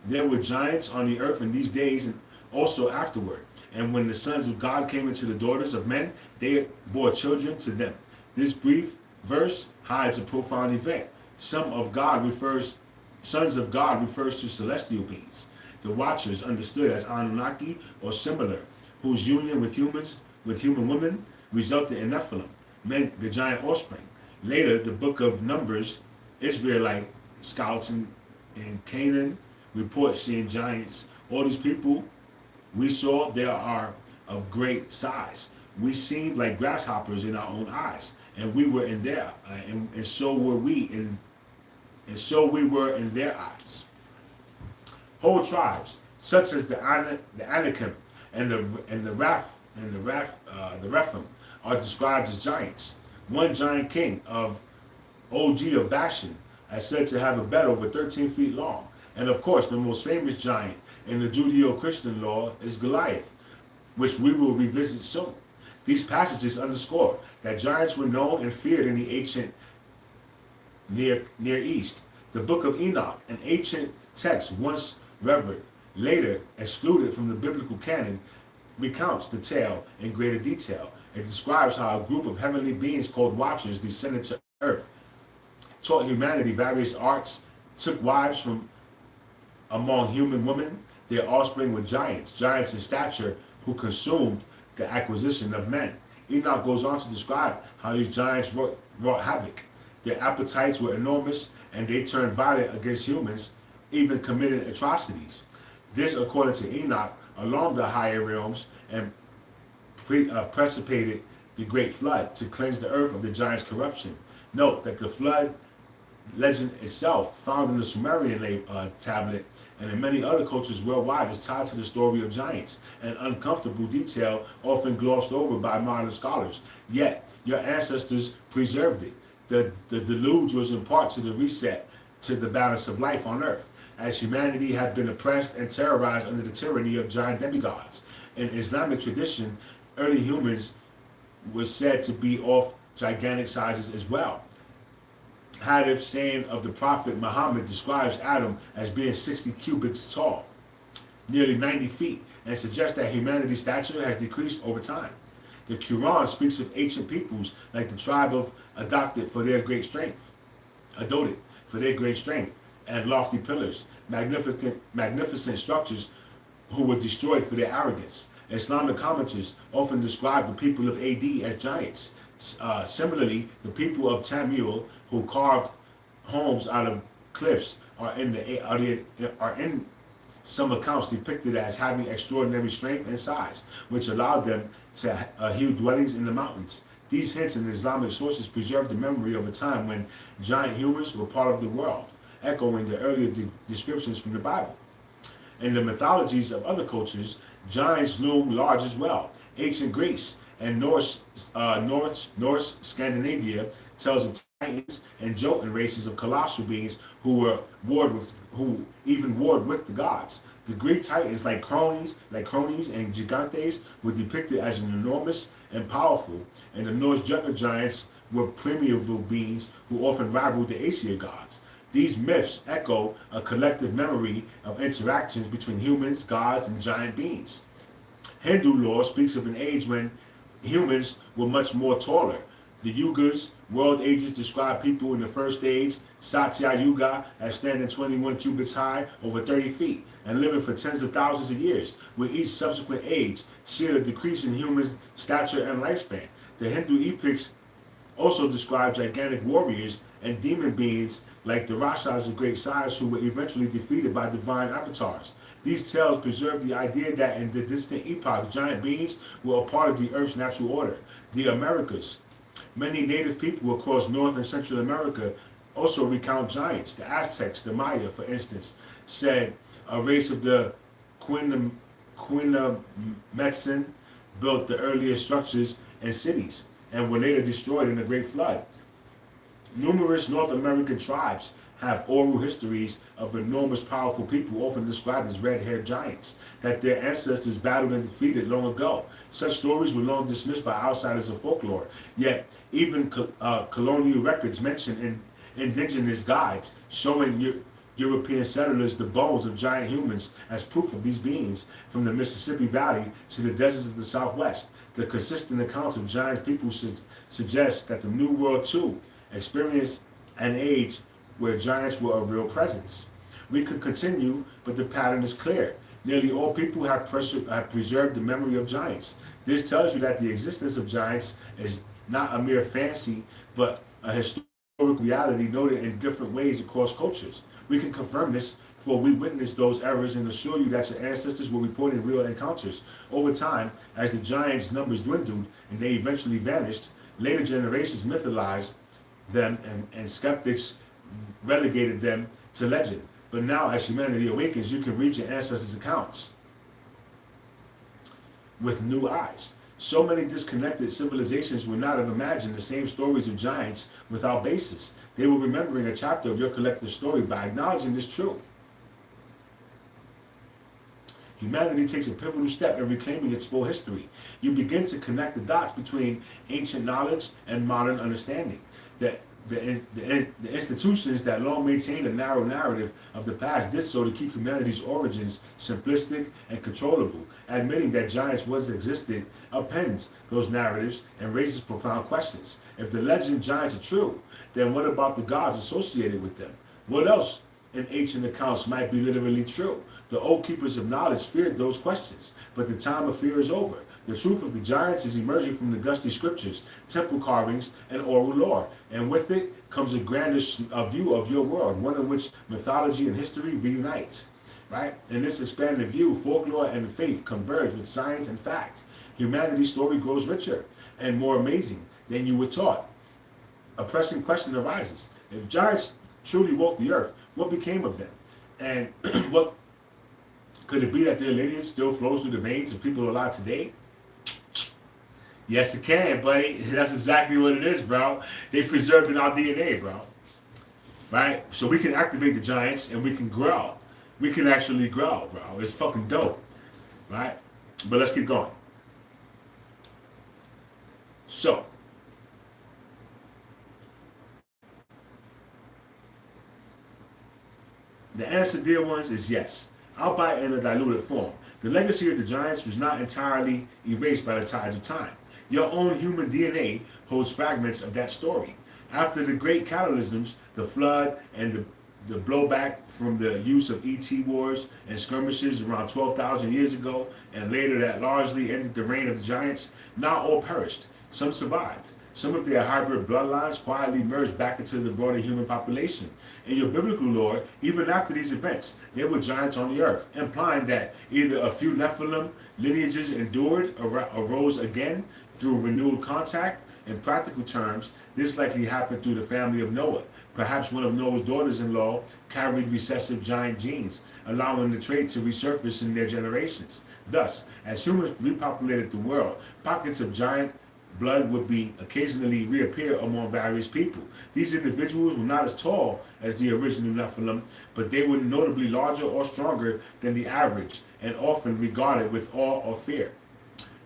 there were giants on the earth in these days and also afterward. And when the sons of God came into the daughters of men, they bore children to them. This brief verse hides a profound event. Sons of God refers to celestial beings. The Watchers, understood as Anunnaki or similar, whose union with human women resulted in Nephilim, meant the giant offspring. Later, the book of Numbers, Israelite scouts in Canaan report seeing giants. All these people we saw there are of great size. We seemed like grasshoppers in our own eyes, and we were in their, and so were we in, and so we were in their eyes. Whole tribes, such as the Anakim and the Rephaim, are described as giants. One giant king of Og of Bashan is said to have a bed over 13 feet long, and of course, the most famous giant in the Judeo-Christian law is Goliath, which we will revisit soon. These passages underscore that giants were known and feared in the ancient Near East. The Book of Enoch, an ancient text once revered, later excluded from the biblical canon, recounts the tale in greater detail. It describes how a group of heavenly beings called Watchers descended to earth, taught humanity various arts, took wives from among human women. Their offspring were giants in stature, who consumed the acquisition of men. Enoch goes on to describe how these giants wrought havoc. Their appetites were enormous, and they turned violent against humans, even committed atrocities. This, according to Enoch, alarmed the higher realms and precipitated the great flood to cleanse the earth of the giants' corruption. Note that the flood legend itself, found in the Sumerian tablet and in many other cultures worldwide, is tied to the story of giants, an uncomfortable detail often glossed over by modern scholars. Yet, your ancestors preserved it. The deluge was in part to the reset to the balance of life on earth, as humanity had been oppressed and terrorized under the tyranny of giant demigods. In Islamic tradition, early humans were said to be of gigantic sizes as well. Hadith, saying of the Prophet Muhammad, describes Adam as being 60 cubits tall, nearly 90 feet, and suggests that humanity's stature has decreased over time. The Quran speaks of ancient peoples like the tribe of adopted for their great strength, and lofty pillars, magnificent structures who were destroyed for their arrogance. Islamic commentators often describe the people of AD as giants. Similarly, the people of Tamil, who carved homes out of cliffs, are in some accounts depicted as having extraordinary strength and size, which allowed them to hew dwellings in the mountains. These hints in Islamic sources preserve the memory of a time when giant humans were part of the world, echoing the earlier descriptions from the Bible. In the mythologies of other cultures, giants loom large as well. Ancient Greece and Norse Scandinavia tells of titans and Jotun races of colossal beings who even warred with the gods. The Greek titans like cronies and gigantes were depicted as enormous and powerful, and the Norse Jotun giants were primeval beings who often rivaled the Aesir gods. These myths echo a collective memory of interactions between humans, gods, and giant beings. Hindu lore speaks of an age when humans were much more taller. The Yugas, world ages, describe people in the first age, Satya Yuga, as standing 21 cubits high, over 30 feet, and living for tens of thousands of years. With each subsequent age, see a decrease in humans' stature and lifespan. The Hindu epics also describe gigantic warriors and demon beings like the Rakshas of great size who were eventually defeated by divine avatars. These tales preserve the idea that in the distant epoch, giant beings were a part of the Earth's natural order. The Americas. Many native people across North and Central America also recount giants. The Aztecs, the Maya, for instance, said a race of the Quinametsin built the earliest structures and cities and were later destroyed in the Great Flood. Numerous North American tribes have oral histories of enormous, powerful people, often described as red-haired giants, that their ancestors battled and defeated long ago. Such stories were long dismissed by outsiders of folklore, yet even colonial records mention in indigenous guides showing European settlers the bones of giant humans as proof of these beings, from the Mississippi Valley to the deserts of the Southwest. The consistent accounts of giant people suggest that the New World too experienced an age where giants were a real presence. We could continue, but the pattern is clear. Nearly all people have preserved the memory of giants. This tells you that the existence of giants is not a mere fancy, but a historical reality noted in different ways across cultures. We can confirm this, for we witnessed those eras and assure you that your ancestors were reporting real encounters. Over time, as the giants' numbers dwindled and they eventually vanished, later generations mythologized them and skeptics relegated them to legend. But now, as humanity awakens, you can read your ancestors' accounts with new eyes. So many disconnected civilizations would not have imagined the same stories of giants without basis. They were remembering a chapter of your collective story by acknowledging this truth. Humanity takes a pivotal step in reclaiming its full history. You begin to connect the dots between ancient knowledge and modern understanding. The institutions that long maintained a narrow narrative of the past did so to keep humanity's origins simplistic and controllable. Admitting that giants once existed appends those narratives and raises profound questions. If the legend giants are true, then what about the gods associated with them? What else in ancient accounts might be literally true? The old keepers of knowledge feared those questions, but the time of fear is over. The truth of the giants is emerging from the dusty scriptures, temple carvings, and oral lore, and with it comes a grander view of your world, one in which mythology and history reunite. Right? In this expanded view, folklore and faith converge with science and fact. Humanity's story grows richer and more amazing than you were taught. A pressing question arises: if giants truly walked the earth, what became of them? And what could it be that their lineage still flows through the veins of people alive today? Yes, it can, buddy. That's exactly what it is, bro. They preserved in our DNA, bro. Right? So we can activate the giants and we can grow. We can actually grow, bro. It's fucking dope. Right? But let's keep going. So, the answer, dear ones, is yes, albeit in a diluted form. The legacy of the giants was not entirely erased by the tides of time. Your own human DNA holds fragments of that story. After the great cataclysms, the flood and the blowback from the use of ET wars and skirmishes around 12,000 years ago, and later that largely ended the reign of the giants, not all perished. Some survived. Some of their hybrid bloodlines quietly merged back into the broader human population. In your biblical lore, even after these events, there were giants on the earth, implying that either a few Nephilim lineages endured or arose again through renewed contact. In practical terms, this likely happened through the family of Noah. Perhaps one of Noah's daughters-in-law carried recessive giant genes, allowing the trait to resurface in their generations. Thus, as humans repopulated the world, pockets of giant blood would be occasionally reappear among various people. These individuals were not as tall as the original Nephilim, but they were notably larger or stronger than the average, and often regarded with awe or fear.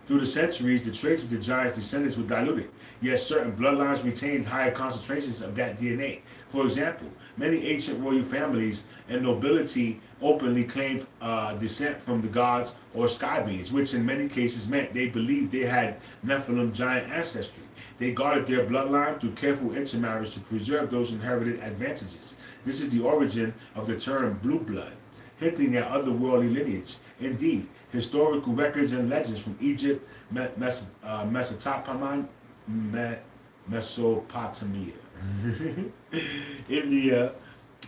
Through the centuries, the traits of the giants' descendants were diluted, yet certain bloodlines retained higher concentrations of that DNA. For example, many ancient royal families and nobility openly claimed descent from the gods or sky beings, which in many cases meant they believed they had Nephilim giant ancestry. They guarded their bloodline through careful intermarriage to preserve those inherited advantages. This is the origin of the term blue blood, hinting at otherworldly lineage. Indeed, historical records and legends from Egypt, Mesopotamia, India,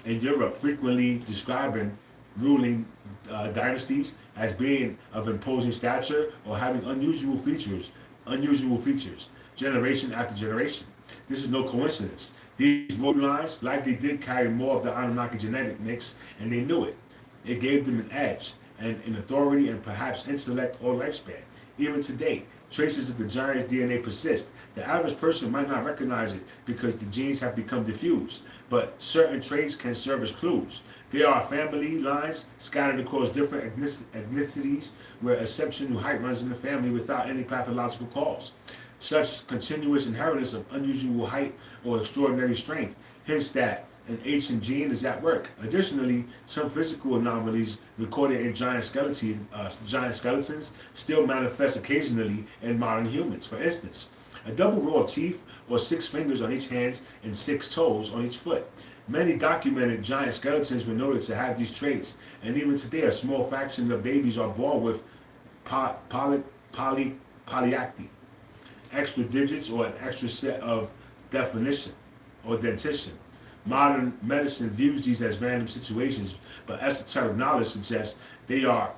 and Europe frequently describing ruling dynasties as being of imposing stature or having unusual features, generation after generation. This is no coincidence. These royal lines likely did carry more of the Anunnaki genetic mix, and they knew it. It gave them an edge and an authority and perhaps intellect or lifespan. Even today, traces of the giant's DNA persist. The average person might not recognize it because the genes have become diffused, but certain traits can serve as clues. There are family lines scattered across different ethnicities where exceptional height runs in the family without any pathological cause. Such continuous inheritance of unusual height or extraordinary strength hints that an ancient gene is at work. Additionally, some physical anomalies recorded in giant skeletons still manifest occasionally in modern humans. For instance, a double row of teeth or 6 fingers on each hand and 6 toes on each foot. Many documented giant skeletons were noted to have these traits, and even today a small fraction of babies are born with polyacty, extra digits or an extra set of definition or dentition. Modern medicine views these as random situations, but esoteric knowledge suggests they are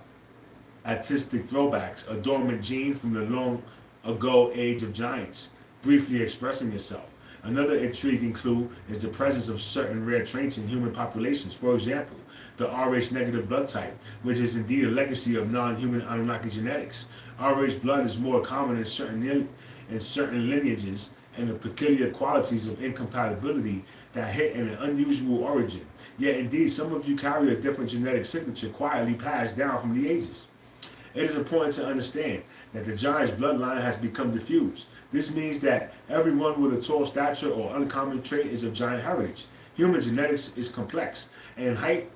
artistic throwbacks, a dormant gene from the long ago age of giants, briefly expressing itself. Another intriguing clue is the presence of certain rare traits in human populations. For example, the Rh negative blood type, which is indeed a legacy of non-human Anunnaki genetics. Rh blood is more common in certain lineages, and the peculiar qualities of incompatibility that hit an unusual origin. Yet indeed, some of you carry a different genetic signature quietly passed down from the ages. It is important to understand that the giant's bloodline has become diffused. This means that everyone with a tall stature or uncommon trait is of giant heritage. Human genetics is complex, and height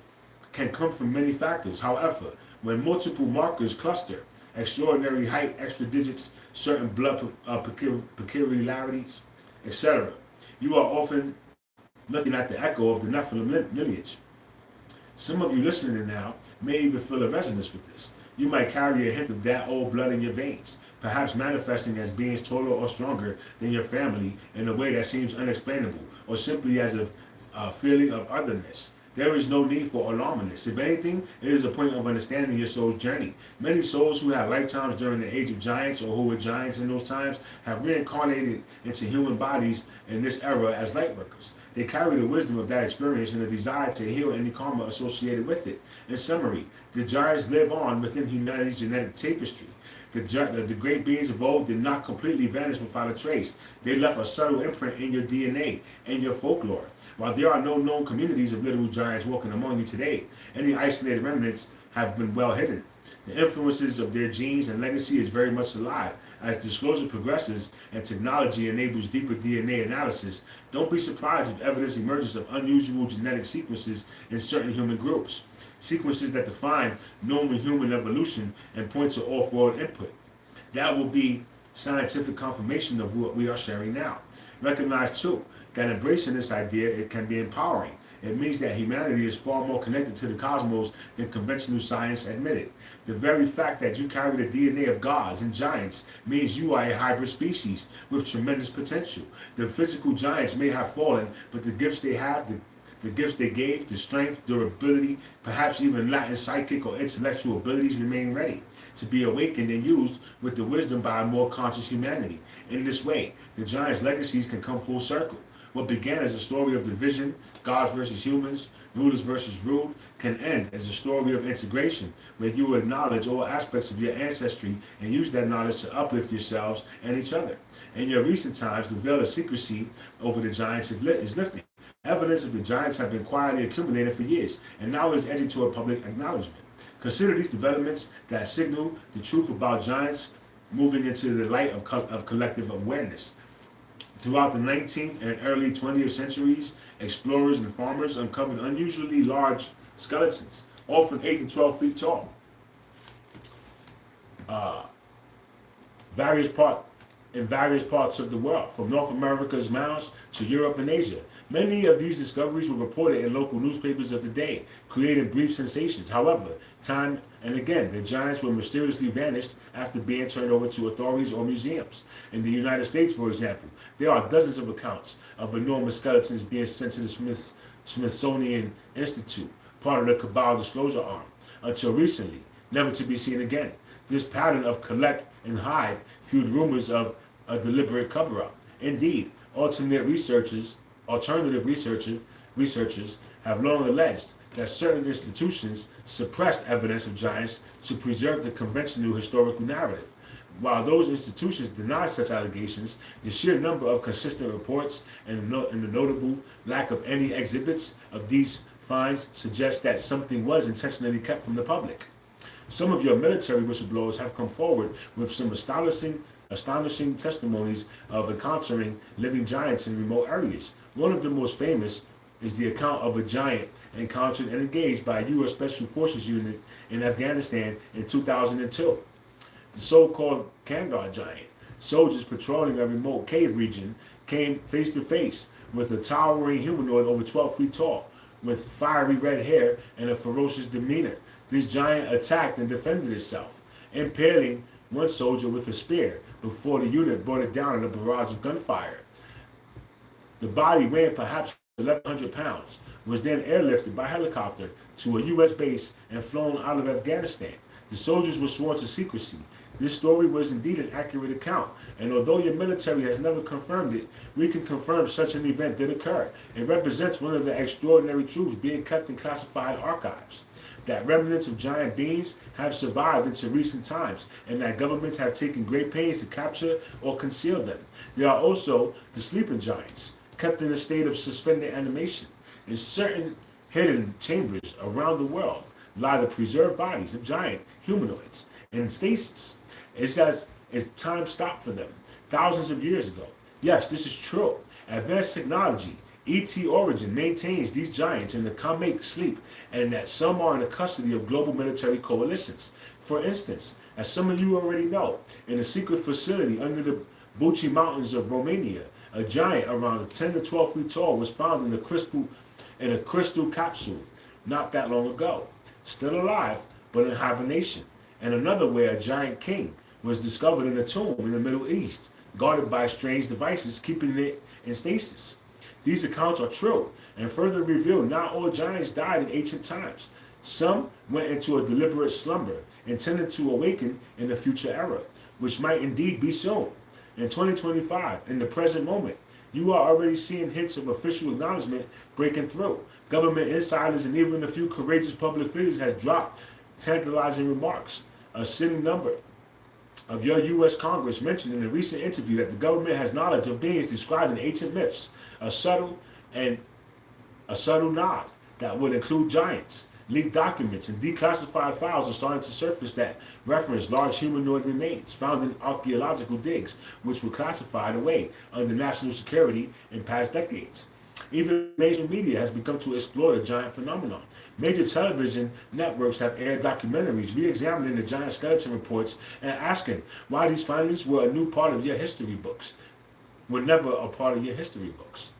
can come from many factors. However, when multiple markers cluster, extraordinary height, extra digits, certain blood peculiarities, etc., you are often looking at the echo of the Nephilim lineage. Some of you listening now may even feel a resonance with this. You might carry a hint of that old blood in your veins, perhaps manifesting as beings taller or stronger than your family in a way that seems unexplainable, or simply as a feeling of otherness. There is no need for alarmness. If anything, it is a point of understanding your soul's journey. Many souls who had lifetimes during the age of giants or who were giants in those times have reincarnated into human bodies in this era as light workers. They carry the wisdom of that experience and a desire to heal any karma associated with it. In summary, the giants live on within humanity's genetic tapestry. The great beings of old did not completely vanish without a trace. They left a subtle imprint in your DNA and your folklore. While there are no known communities of literal giants walking among you today, any isolated remnants have been well hidden. The influences of their genes and legacy is very much alive. As disclosure progresses and technology enables deeper DNA analysis, don't be surprised if evidence emerges of unusual genetic sequences in certain human groups. Sequences that define normal human evolution and point to off-world input. That will be scientific confirmation of what we are sharing now. Recognize too that embracing this idea, it can be empowering. It means that humanity is far more connected to the cosmos than conventional science admitted. The very fact that you carry the DNA of gods and giants means you are a hybrid species with tremendous potential. The physical giants may have fallen, but the gifts they have, the gifts they gave, the strength, durability, perhaps even latent psychic or intellectual abilities remain ready to be awakened and used with the wisdom by a more conscious humanity. In this way, the giants' legacies can come full circle. What began as a story of division, gods versus humans, rulers versus ruled, can end as a story of integration, where you will acknowledge all aspects of your ancestry and use that knowledge to uplift yourselves and each other. In your recent times, the veil of secrecy over the giants is lifting. Evidence of the giants have been quietly accumulated for years, and now it is edging toward public acknowledgement. Consider these developments that signal the truth about giants moving into the light of collective awareness. Throughout the 19th and early 20th centuries, explorers and farmers uncovered unusually large skeletons, often 8 to 12 feet tall. In various parts of the world, from North America's mounds to Europe and Asia. Many of these discoveries were reported in local newspapers of the day, creating brief sensations. However, time and again, the giants were mysteriously vanished after being turned over to authorities or museums. In the United States, for example, there are dozens of accounts of enormous skeletons being sent to the Smithsonian Institute, part of the Cabal Disclosure Arm, until recently, never to be seen again. This pattern of collect and hide fueled rumors of a deliberate cover-up. Indeed, alternative researchers have long alleged that certain institutions suppressed evidence of giants to preserve the conventional historical narrative. While those institutions deny such allegations, the sheer number of consistent reports and the notable lack of any exhibits of these finds suggests that something was intentionally kept from the public. Some of your military whistleblowers have come forward with some astonishing testimonies of encountering living giants in remote areas. One of the most famous is the account of a giant encountered and engaged by a U.S. Special Forces unit in Afghanistan in 2002. The so-called Kandar giant. Soldiers patrolling a remote cave region came face to face with a towering humanoid over 12 feet tall, with fiery red hair and a ferocious demeanor. This giant attacked and defended itself, impaling one soldier with a spear before the unit brought it down in a barrage of gunfire. The body, weighing perhaps 1,100 pounds, was then airlifted by helicopter to a U.S. base and flown out of Afghanistan. The soldiers were sworn to secrecy. This story was indeed an accurate account, and although your military has never confirmed it, we can confirm such an event did occur. It represents one of the extraordinary truths being kept in classified archives, that remnants of giant beings have survived into recent times, and that governments have taken great pains to capture or conceal them. There are also the sleeping giants, kept in a state of suspended animation. In certain hidden chambers around the world lie the preserved bodies of giant humanoids in stasis. It's as if time stopped for them thousands of years ago. Yes, this is true. Advanced technology, ET origin, maintains these giants in the Kamic sleep, and that some are in the custody of global military coalitions. For instance, as some of you already know, in a secret facility under the Bucci Mountains of Romania, a giant around 10 to 12 feet tall was found in a crystal capsule not that long ago, still alive but in hibernation. And another where a giant king was discovered in a tomb in the Middle East, guarded by strange devices keeping it in stasis. These accounts are true and further reveal not all giants died in ancient times. Some went into a deliberate slumber, intended to awaken in the future era, which might indeed be soon. In 2025, in the present moment, you are already seeing hints of official acknowledgement breaking through. Government insiders and even a few courageous public figures have dropped tantalizing remarks. A sitting number of your U.S. Congress mentioned in a recent interview that the government has knowledge of beings described in ancient myths, a subtle nod that would include giants. Leaked documents and declassified files are starting to surface that reference large humanoid remains found in archaeological digs, which were classified away under national security in past decades. Even mainstream media has begun to explore the giant phenomenon. Major television networks have aired documentaries re-examining the giant skeleton reports and asking why these findings were a new part of your history books, were never a part of your history books.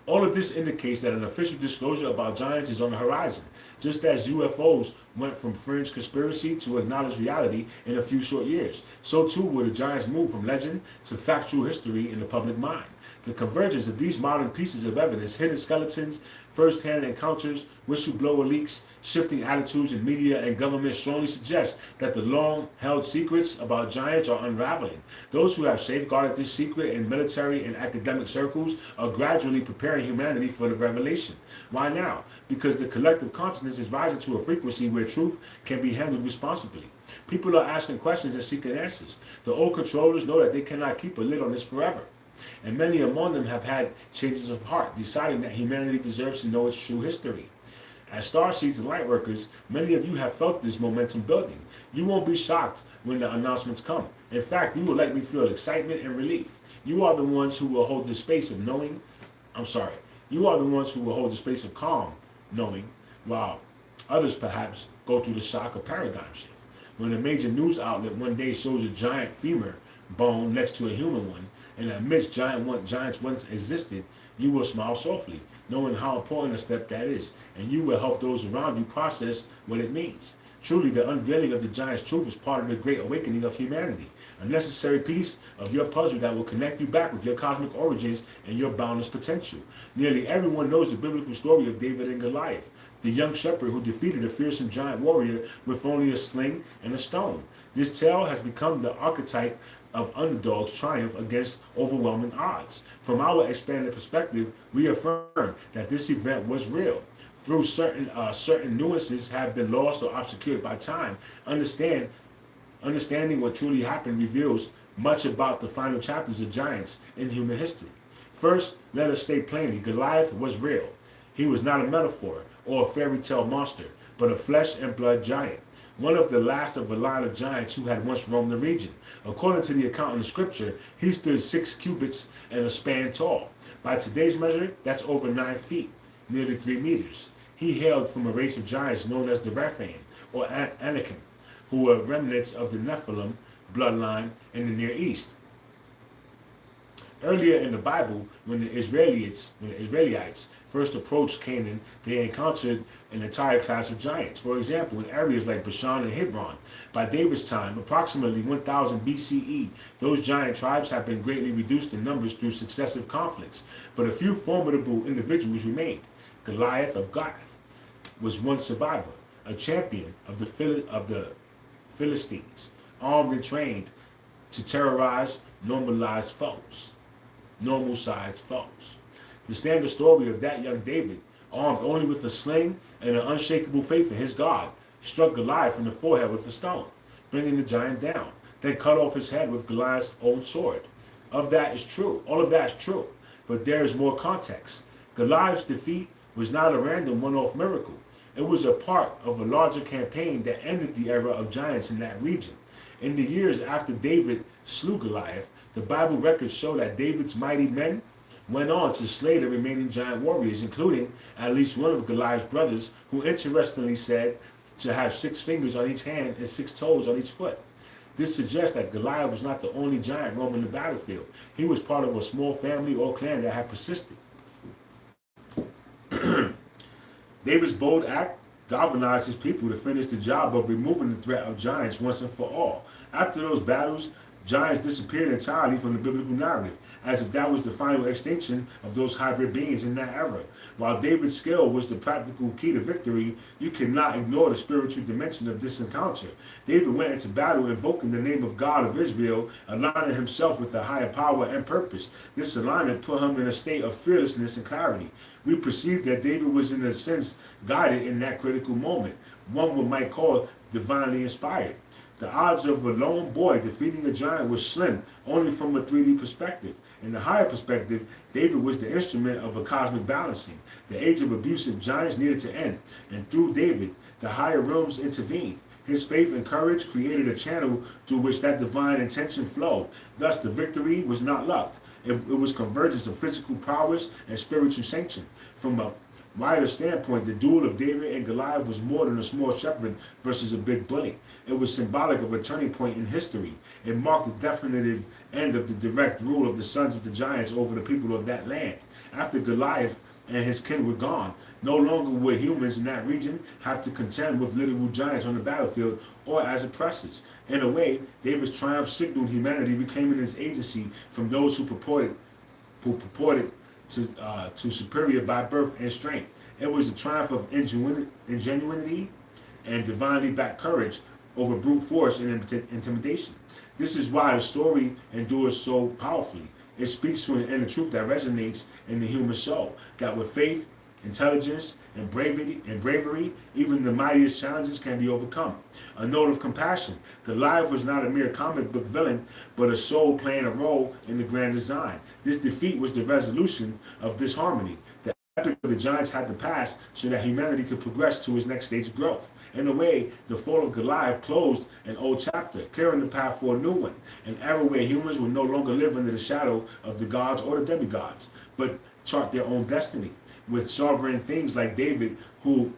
All of this indicates that an official disclosure about giants is on the horizon, just as UFOs went from fringe conspiracy to acknowledged reality in a few short years. So too will the giants move from legend to factual history in the public mind. The convergence of these modern pieces of evidence, hidden skeletons, first-hand encounters, whistleblower leaks, shifting attitudes in media and government strongly suggest that the long-held secrets about giants are unraveling. Those who have safeguarded this secret in military and academic circles are gradually preparing humanity for the revelation. Why now? Because the collective consciousness is rising to a frequency where truth can be handled responsibly. People are asking questions and seeking answers. The old controllers know that they cannot keep a lid on this forever. And many among them have had changes of heart, deciding that humanity deserves to know its true history. As starseeds and lightworkers, many of you have felt this momentum building. You won't be shocked when the announcements come. In fact, you will likely feel excitement and relief. You are the ones who will hold the space of you are the ones who will hold the space of calm, knowing, while others perhaps go through the shock of paradigm shift. When a major news outlet one day shows a giant femur bone next to a human one, and admits giants once existed, you will smile softly, knowing how important a step that is, and you will help those around you process what it means. Truly, the unveiling of the giant's truth is part of the great awakening of humanity, a necessary piece of your puzzle that will connect you back with your cosmic origins and your boundless potential. Nearly everyone knows the biblical story of David and Goliath, the young shepherd who defeated a fearsome giant warrior with only a sling and a stone. This tale has become the archetype of underdogs' triumph against overwhelming odds. From our expanded perspective, we affirm that this event was real. Through certain nuances have been lost or obscured by time, understand Understanding what truly happened reveals much about the final chapters of giants in human history. First, let us state plainly, Goliath was real. He was not a metaphor or a fairy tale monster, but a flesh and blood giant, one of the last of a line of giants who had once roamed the region. According to the account in the scripture, he stood 6 cubits and a span tall. By today's measure, that's over 9 feet, nearly 3 meters. He hailed from a race of giants known as the Rephaim, or Anakim, who were remnants of the Nephilim bloodline in the Near East. Earlier in the Bible, when the Israelites first approached Canaan, they encountered an entire class of giants. For example, in areas like Bashan and Hebron, by David's time, approximately 1000 BCE, those giant tribes have been greatly reduced in numbers through successive conflicts, but a few formidable individuals remained. Goliath of Gath was one survivor, a champion of the Philistines, armed and trained to terrorize normal-sized foes. The standard story of that young David, armed only with a sling and an unshakable faith in his God, struck Goliath in the forehead with a stone, bringing the giant down, then cut off his head with Goliath's own sword. All of that is true, but there is more context. Goliath's defeat was not a random one-off miracle. It was a part of a larger campaign that ended the era of giants in that region. In the years after David slew Goliath, the Bible records show that David's mighty men went on to slay the remaining giant warriors, including at least one of Goliath's brothers, who interestingly said to have 6 fingers on each hand and 6 toes on each foot. This suggests that Goliath was not the only giant roaming the battlefield. He was part of a small family or clan that had persisted. David's bold act galvanized his people to finish the job of removing the threat of giants once and for all. After those battles, giants disappeared entirely from the biblical narrative, as if that was the final extinction of those hybrid beings in that era. While David's skill was the practical key to victory, you cannot ignore the spiritual dimension of this encounter. David went into battle invoking the name of God of Israel, aligning himself with a higher power and purpose. This alignment put him in a state of fearlessness and clarity. We perceive that David was in a sense guided in that critical moment, one might call divinely inspired. The odds of a lone boy defeating a giant was slim, only from a 3D perspective. In the higher perspective, David was the instrument of a cosmic balancing. The age of abusive giants needed to end, and through David, the higher realms intervened. His faith and courage created a channel through which that divine intention flowed. Thus, the victory was not luck. It was convergence of physical prowess and spiritual sanction. From a wider standpoint, the duel of David and Goliath was more than a small shepherd versus a big bully. It was symbolic of a turning point in history. It marked the definitive end of the direct rule of the sons of the giants over the people of that land. After Goliath and his kin were gone, no longer would humans in that region have to contend with literal giants on the battlefield or as oppressors. In a way, David's triumph signaled humanity reclaiming its agency from those who purported to superior by birth and strength. It was a triumph of ingenuity and divinely backed courage over brute force and intimidation. This is why the story endures so powerfully. It speaks to an inner truth that resonates in the human soul, that with faith, intelligence, and bravery, even the mightiest challenges can be overcome. A note of compassion. Goliath was not a mere comic book villain, but a soul playing a role in the grand design. This defeat was the resolution of disharmony. The epic of the giants had to pass so that humanity could progress to its next stage of growth. In a way, the fall of Goliath closed an old chapter, clearing the path for a new one, an era where humans will no longer live under the shadow of the gods or the demigods, but chart their own destiny. With sovereign kings like David, who,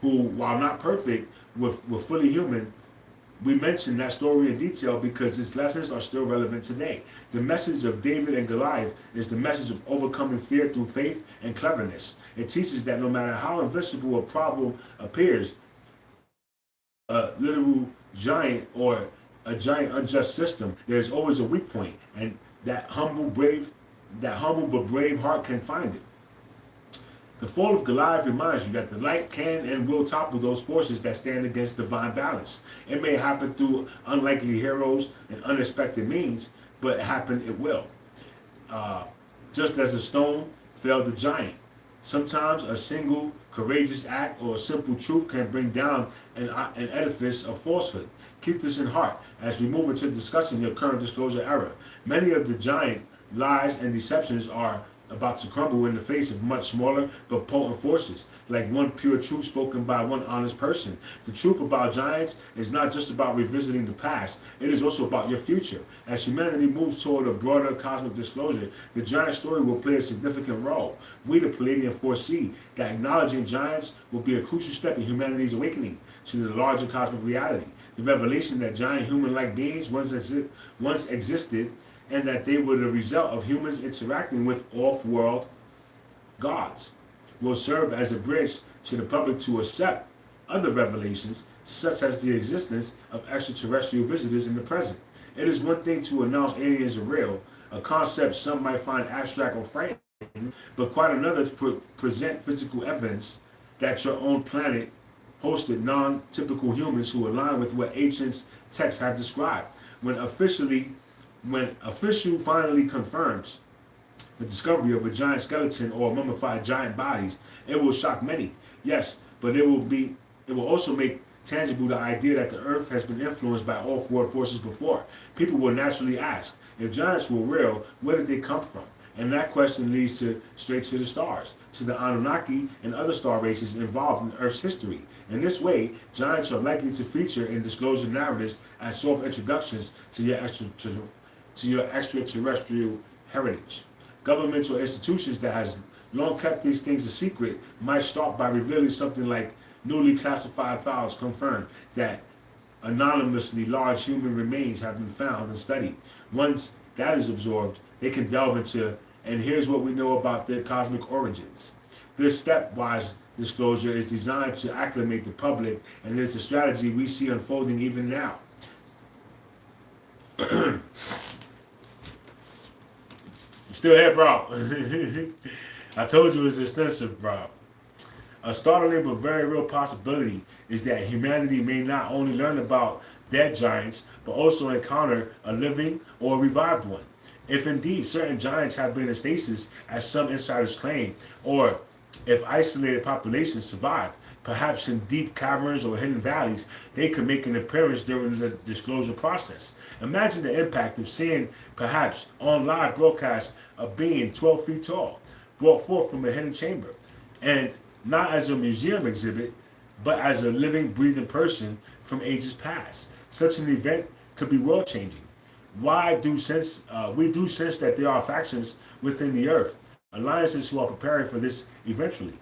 while not perfect, were fully human. We mention that story in detail because its lessons are still relevant today. The message of David and Goliath is the message of overcoming fear through faith and cleverness. It teaches that no matter how invincible a problem appears, a literal giant or a giant unjust system, there's always a weak point, and that humble but brave heart can find it. The fall of Goliath reminds you that the light can and will topple those forces that stand against divine balance. It may happen through unlikely heroes and unexpected means, but happen it will. Just as a stone felled the giant. Sometimes a single courageous act, or a simple truth can bring down an edifice of falsehood. Keep this in heart as we move into discussing your current disclosure era. Many of the giant lies and deceptions are about to crumble in the face of much smaller but potent forces, like one pure truth spoken by one honest person. The truth about giants is not just about revisiting the past, it is also about your future. As humanity moves toward a broader cosmic disclosure, the giant story will play a significant role. We, the Palladian, foresee that acknowledging giants will be a crucial step in humanity's awakening to the larger cosmic reality. The revelation that giant human-like beings once existed, and that they were the result of humans interacting with off-world gods, will serve as a bridge to the public to accept other revelations, such as the existence of extraterrestrial visitors in the present. It is one thing to announce aliens are real, a concept some might find abstract or frightening, but quite another to present physical evidence that your own planet hosted non-typical humans who align with what ancient texts have described. When official finally confirms the discovery of a giant skeleton or mummified giant bodies, it will shock many. Yes, but it will also make tangible the idea that the earth has been influenced by off-world forces before. People will naturally ask, if giants were real, where did they come from? And that question leads straight to the stars, to the Anunnaki and other star races involved in Earth's history. In this way, giants are likely to feature in disclosure narratives as soft introductions to your extraterrestrial heritage. Governments or institutions that has long kept these things a secret might start by revealing something like newly classified files confirm that anonymously large human remains have been found and studied. Once that is absorbed, they can delve into, and here's what we know about their cosmic origins. This stepwise disclosure is designed to acclimate the public, and it's a strategy we see unfolding even now. Still here, bro. I told you it's extensive, bro. A startling but very real possibility is that humanity may not only learn about dead giants, but also encounter a living or revived one. If indeed certain giants have been in stasis, as some insiders claim, or if isolated populations survive, perhaps in deep caverns or hidden valleys, they could make an appearance during the disclosure process. Imagine the impact of seeing, perhaps on live broadcast, a being 12 feet tall, brought forth from a hidden chamber, and not as a museum exhibit, but as a living, breathing person from ages past. Such an event could be world-changing. We do sense that there are factions within the earth, alliances who are preparing for this eventually.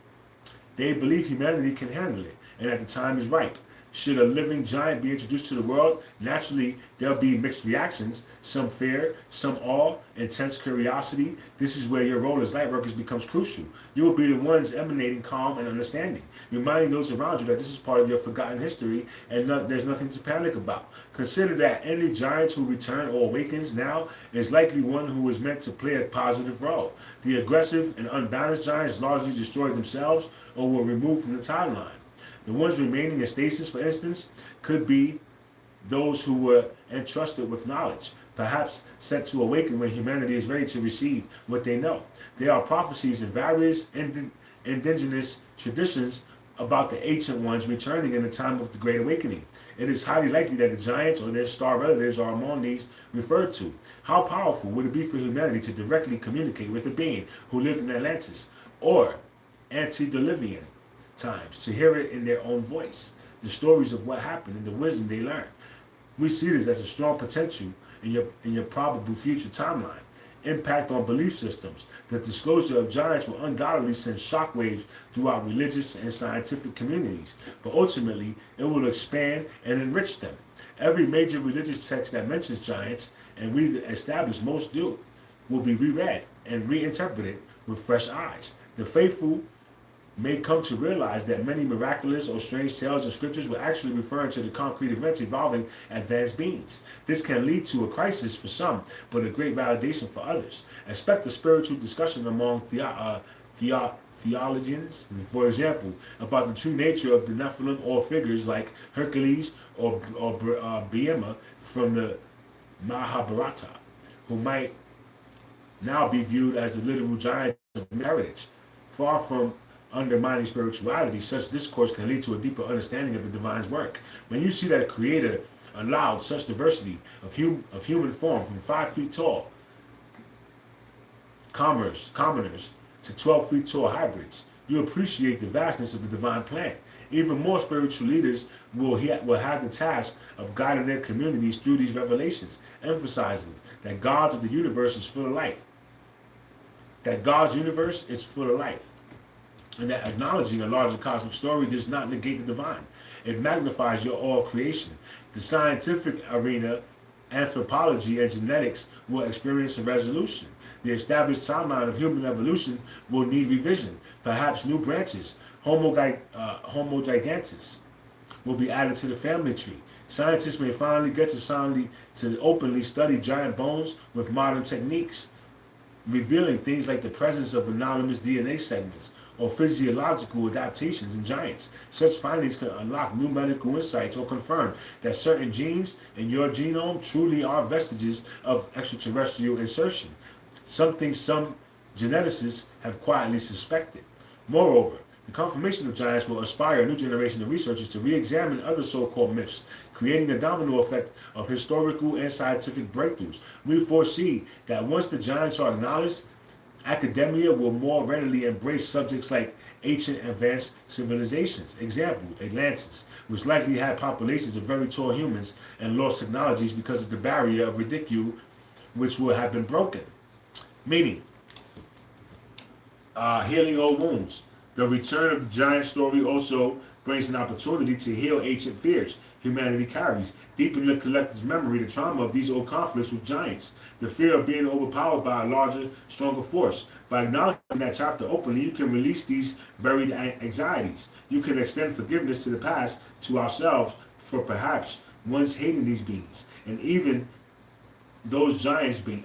They believe humanity can handle it, and that the time is ripe. Should a living giant be introduced to the world, naturally there'll be mixed reactions, some fear, some awe, intense curiosity. This is where your role as light workers becomes crucial. You will be the ones emanating calm and understanding, reminding those around you that this is part of your forgotten history and there's nothing to panic about. Consider that any giant who returns or awakens now is likely one who is meant to play a positive role. The aggressive and unbalanced giants largely destroy themselves or were removed from the timeline. The ones remaining in stasis, for instance, could be those who were entrusted with knowledge, perhaps set to awaken when humanity is ready to receive what they know. There are prophecies in various indigenous traditions about the ancient ones returning in the time of the Great Awakening. It is highly likely that the giants or their star relatives are among these referred to. How powerful would it be for humanity to directly communicate with a being who lived in Atlantis or antediluvian times, to hear it in their own voice, the stories of what happened and the wisdom they learned? We see this as a strong potential in your probable future timeline. Impact on belief systems. The disclosure of giants will undoubtedly send shockwaves throughout religious and scientific communities, but ultimately it will expand and enrich them. Every major religious text that mentions giants, and we establish most do, will be reread and reinterpreted with fresh eyes. The faithful may come to realize that many miraculous or strange tales in scriptures were actually referring to the concrete events involving advanced beings. This can lead to a crisis for some, but a great validation for others. Expect a spiritual discussion among theologians, for example, about the true nature of the Nephilim or figures like Hercules or Bhima from the Mahabharata, who might now be viewed as the literal giants of heritage. Far from undermining spirituality, such discourse can lead to a deeper understanding of the divine's work. When you see that a creator allowed such diversity of human form from 5 feet tall commoners to 12 feet tall hybrids, you appreciate the vastness of the divine plan. Even more spiritual leaders will have the task of guiding their communities through these revelations, emphasizing that God's of the universe is full of life. That God's universe is full of life. And that acknowledging a larger cosmic story does not negate the divine. It magnifies your awe of creation. The scientific arena, anthropology, and genetics will experience a resolution. The established timeline of human evolution will need revision. Perhaps new branches, Homo gigantus, will be added to the family tree. Scientists may finally get to openly study giant bones with modern techniques, revealing things like the presence of anonymous DNA segments or physiological adaptations in giants. Such findings can unlock new medical insights or confirm that certain genes in your genome truly are vestiges of extraterrestrial insertion, something some geneticists have quietly suspected. Moreover, the confirmation of giants will inspire a new generation of researchers to re-examine other so-called myths, creating a domino effect of historical and scientific breakthroughs. We foresee that once the giants are acknowledged, academia will more readily embrace subjects like ancient advanced civilizations. Example, Atlantis, which likely had populations of very tall humans and lost technologies because of the barrier of ridicule, which will have been broken. Meaning, healing old wounds. The return of the giant story also brings an opportunity to heal ancient fears humanity carries, deepen the collective's memory, the trauma of these old conflicts with giants, the fear of being overpowered by a larger, stronger force. By acknowledging that chapter openly, you can release these buried anxieties. You can extend forgiveness to the past, to ourselves, for perhaps once hating these beings, and even those giants being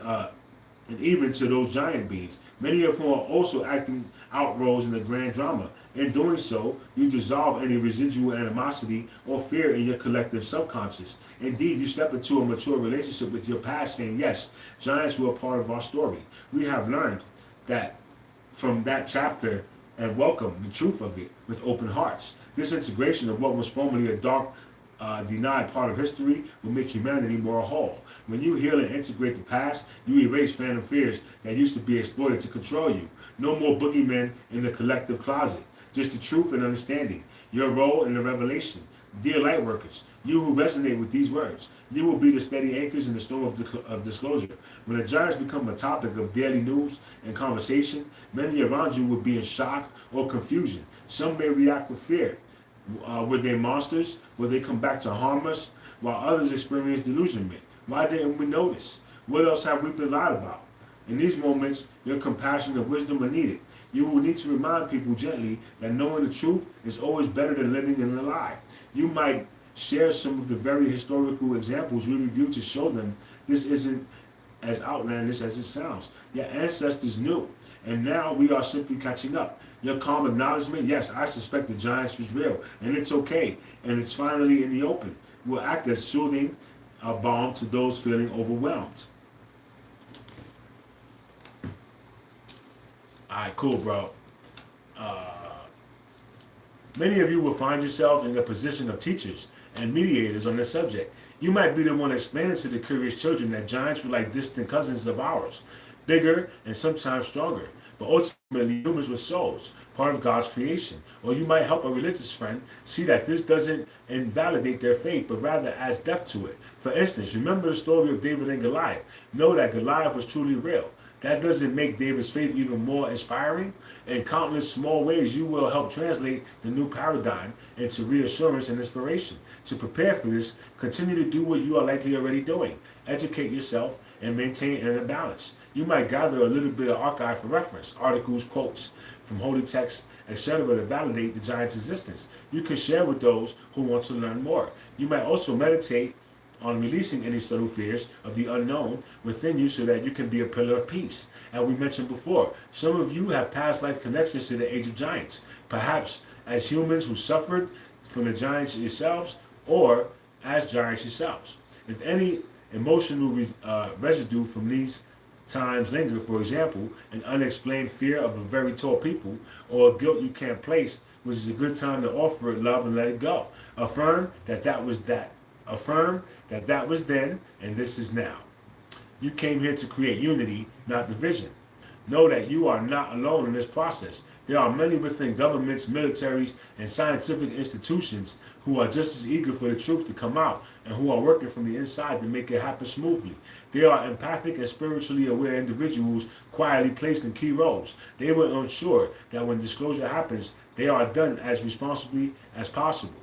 and even to those giant beings, many of whom are also acting out roles in the grand drama. In doing so, you dissolve any residual animosity or fear in your collective subconscious. Indeed, you step into a mature relationship with your past saying, yes, giants were a part of our story. We have learned that from that chapter and welcome the truth of it with open hearts. This integration of what was formerly a dark, denied part of history will make humanity more whole. When you heal and integrate the past, you erase phantom fears that used to be exploited to control you. No more boogeymen in the collective closet, just the truth and understanding. Your role in the revelation. Dear light workers, you who resonate with these words, you will be the steady anchors in the storm of disclosure. When the giants become a topic of daily news and conversation, many around you will be in shock or confusion. Some may react with fear. Were they monsters? Will they come back to harm us? While others experience delusionment. Why didn't we notice? What else have we been lied about? In these moments, your compassion and wisdom are needed. You will need to remind people gently that knowing the truth is always better than living in a lie. You might share some of the very historical examples we reviewed to show them this isn't as outlandish as it sounds. Your ancestors knew, and now we are simply catching up. Your calm acknowledgement, yes, I suspect the giants was real, and it's okay, and it's finally in the open, will act as soothing balm to those feeling overwhelmed. Alright, cool, bro. Many of you will find yourself in the position of teachers and mediators on this subject. You might be the one explaining to the curious children that giants were like distant cousins of ours, bigger and sometimes stronger, but ultimately humans with souls, part of God's creation. Or you might help a religious friend see that this doesn't invalidate their faith, but rather adds depth to it. For instance, remember the story of David and Goliath. Know that Goliath was truly real. That doesn't make David's faith even more inspiring. In countless small ways, you will help translate the new paradigm into reassurance and inspiration. To prepare for this, continue to do what you are likely already doing. Educate yourself and maintain inner balance. You might gather a little bit of archive for reference, articles, quotes from holy texts, etc. to validate the giant's existence. You can share with those who want to learn more. You might also meditate on releasing any subtle fears of the unknown within you so that you can be a pillar of peace. And we mentioned before, some of you have past life connections to the age of giants, perhaps as humans who suffered from the giants yourselves or as giants yourselves. If any emotional residue from these times linger. For example, an unexplained fear of a very tall people, or a guilt you can't place, which is a good time to offer it love and let it go. Affirm that that was that. Affirm that that was then and this is now. You came here to create unity, not division. Know that you are not alone in this process. There are many within governments, militaries, and scientific institutions who are just as eager for the truth to come out and who are working from the inside to make it happen smoothly. They are empathic and spiritually aware individuals quietly placed in key roles. They will ensure that when disclosure happens, they are done as responsibly as possible.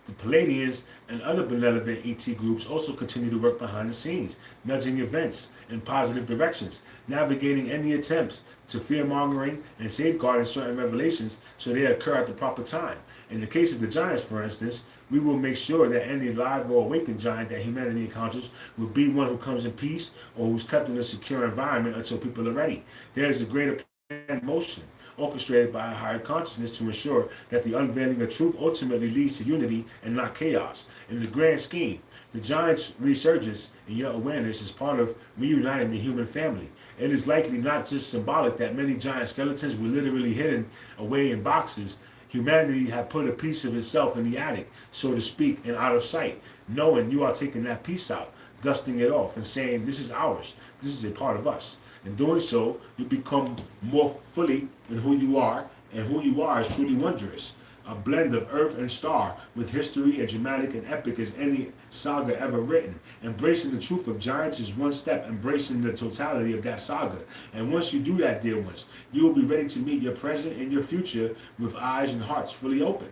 The Palladians and other benevolent ET groups also continue to work behind the scenes, nudging events in positive directions, navigating any attempts to fear-mongering and safeguarding certain revelations so they occur at the proper time. In the case of the giants, for instance, we will make sure that any live or awakened giant that humanity encounters will be one who comes in peace or who's kept in a secure environment until people are ready. There is a greater plan in motion, orchestrated by a higher consciousness to ensure that the unveiling of truth ultimately leads to unity and not chaos. In the grand scheme, the giant's resurgence in your awareness is part of reuniting the human family. It is likely not just symbolic that many giant skeletons were literally hidden away in boxes. Humanity had put a piece of itself in the attic, so to speak, and out of sight, knowing you are taking that piece out, dusting it off, and saying, this is ours, this is a part of us. In doing so, you become more fully in who you are, and who you are is truly wondrous. A blend of earth and star, with history as dramatic and epic as any saga ever written. Embracing the truth of giants is one step, embracing the totality of that saga. And once you do that, dear ones, you will be ready to meet your present and your future with eyes and hearts fully open.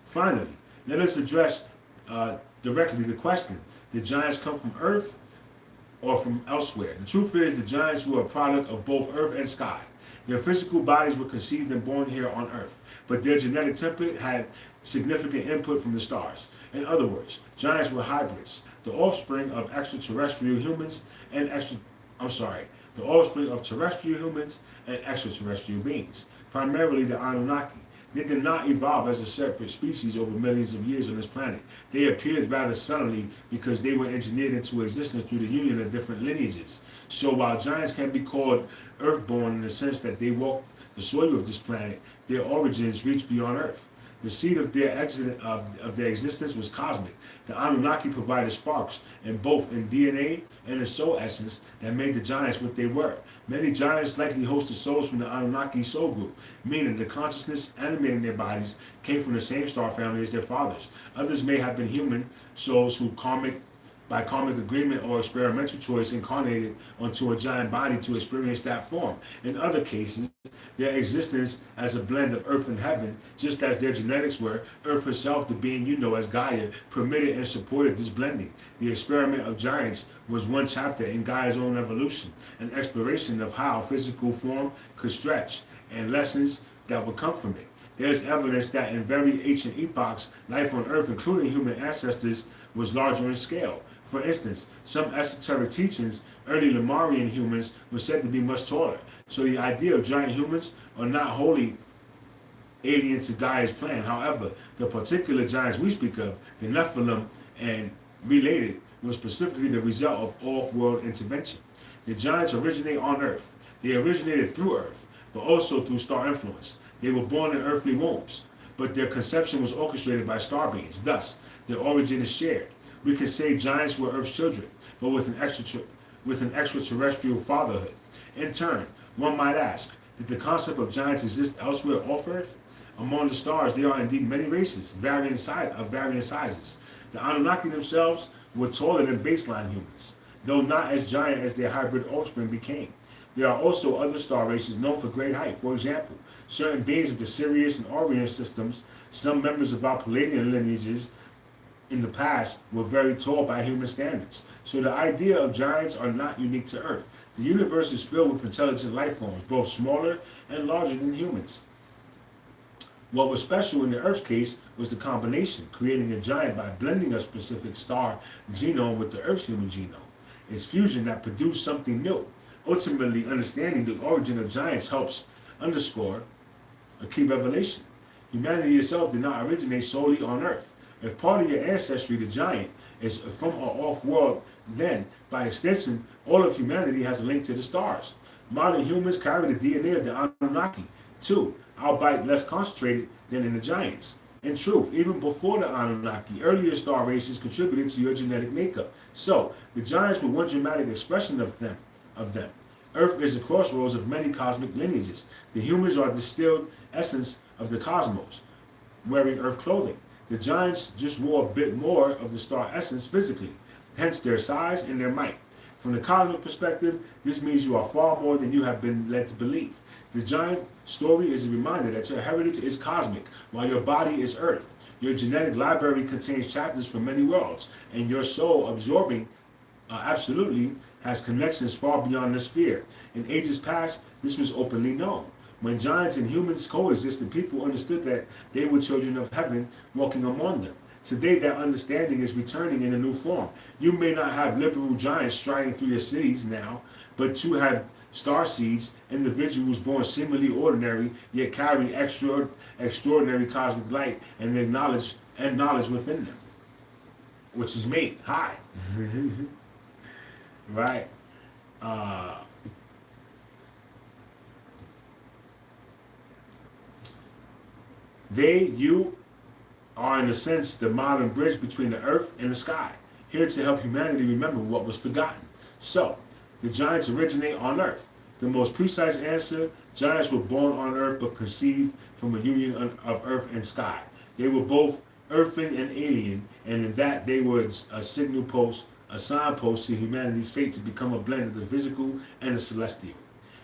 Finally, let us address directly the question, did giants come from earth or from elsewhere? The truth is, the giants were a product of both earth and sky. Their physical bodies were conceived and born here on earth, but their genetic template had significant input from the stars. In other words, giants were hybrids, the offspring of terrestrial humans and extraterrestrial beings, primarily the Anunnaki. They did not evolve as a separate species over millions of years on this planet. They appeared rather suddenly because they were engineered into existence through the union of different lineages. So while giants can be called earthborn in the sense that they walked the soil of this planet, their origins reached beyond Earth. The seed of their existence was cosmic. The Anunnaki provided sparks in both in DNA and the soul essence that made the giants what they were. Many giants likely hosted souls from the Anunnaki soul group, meaning the consciousness animating their bodies came from the same star family as their fathers. Others may have been human souls who by karmic agreement or experimental choice incarnated onto a giant body to experience that form. In other cases, their existence as a blend of earth and heaven, just as their genetics were, earth herself, the being you know as Gaia, permitted and supported this blending. The experiment of giants was one chapter in Gaia's own evolution, an exploration of how physical form could stretch, and lessons that would come from it. There's evidence that in very ancient epochs, life on Earth, including human ancestors, was larger in scale. For instance, some esoteric teachings, early Lemurian humans were said to be much taller. So the idea of giant humans are not wholly alien to Gaia's plan. However, the particular giants we speak of, the Nephilim and related, were specifically the result of off-world intervention. The giants originate on Earth. They originated through Earth, but also through star influence. They were born in earthly wombs, but their conception was orchestrated by star beings. Thus, their origin is shared. We can say giants were Earth's children, but with an extraterrestrial fatherhood. In turn, one might ask, did the concept of giants exist elsewhere off Earth? Among the stars, there are indeed many races, varying sizes. The Anunnaki themselves were taller than baseline humans, though not as giant as their hybrid offspring became. There are also other star races known for great height. For example, certain beings of the Sirius and Orion systems, some members of our Palladian lineages in the past were very tall by human standards. So the idea of giants are not unique to Earth. The universe is filled with intelligent life forms, both smaller and larger than humans. What was special in the Earth's case was the combination, creating a giant by blending a specific star genome with the Earth's human genome. It's fusion that produced something new. Ultimately, understanding the origin of giants helps underscore a key revelation. Humanity itself did not originate solely on Earth. If part of your ancestry, the giant, is from our off-world, then, by extension, all of humanity has a link to the stars. Modern humans carry the DNA of the Anunnaki, too, albeit less concentrated than in the giants. In truth, even before the Anunnaki, earlier star races contributed to your genetic makeup. So, the giants were one dramatic expression of them. Earth is the crossroads of many cosmic lineages. The humans are the distilled essence of the cosmos, wearing Earth clothing. The giants just wore a bit more of the star essence physically, hence their size and their might. From the cosmic perspective, this means you are far more than you have been led to believe. The giant story is a reminder that your heritage is cosmic, while your body is Earth. Your genetic library contains chapters from many worlds, and your soul absorbing absolutely has connections far beyond the sphere. In ages past, this was openly known. When giants and humans coexisted, people understood that they were children of heaven walking among them. Today, that understanding is returning in a new form. You may not have liberal giants striding through your cities now, but you have star seeds, individuals born seemingly ordinary, yet carry extraordinary cosmic light and their knowledge within them, which is me. Hi. Right? You are in a sense the modern bridge between the earth and the sky, here to help humanity remember what was forgotten. So, the giants originate on earth. The most precise answer, giants were born on earth but conceived from a union of earth and sky. They were both earthling and alien, and in that they were a signpost to humanity's fate to become a blend of the physical and the celestial.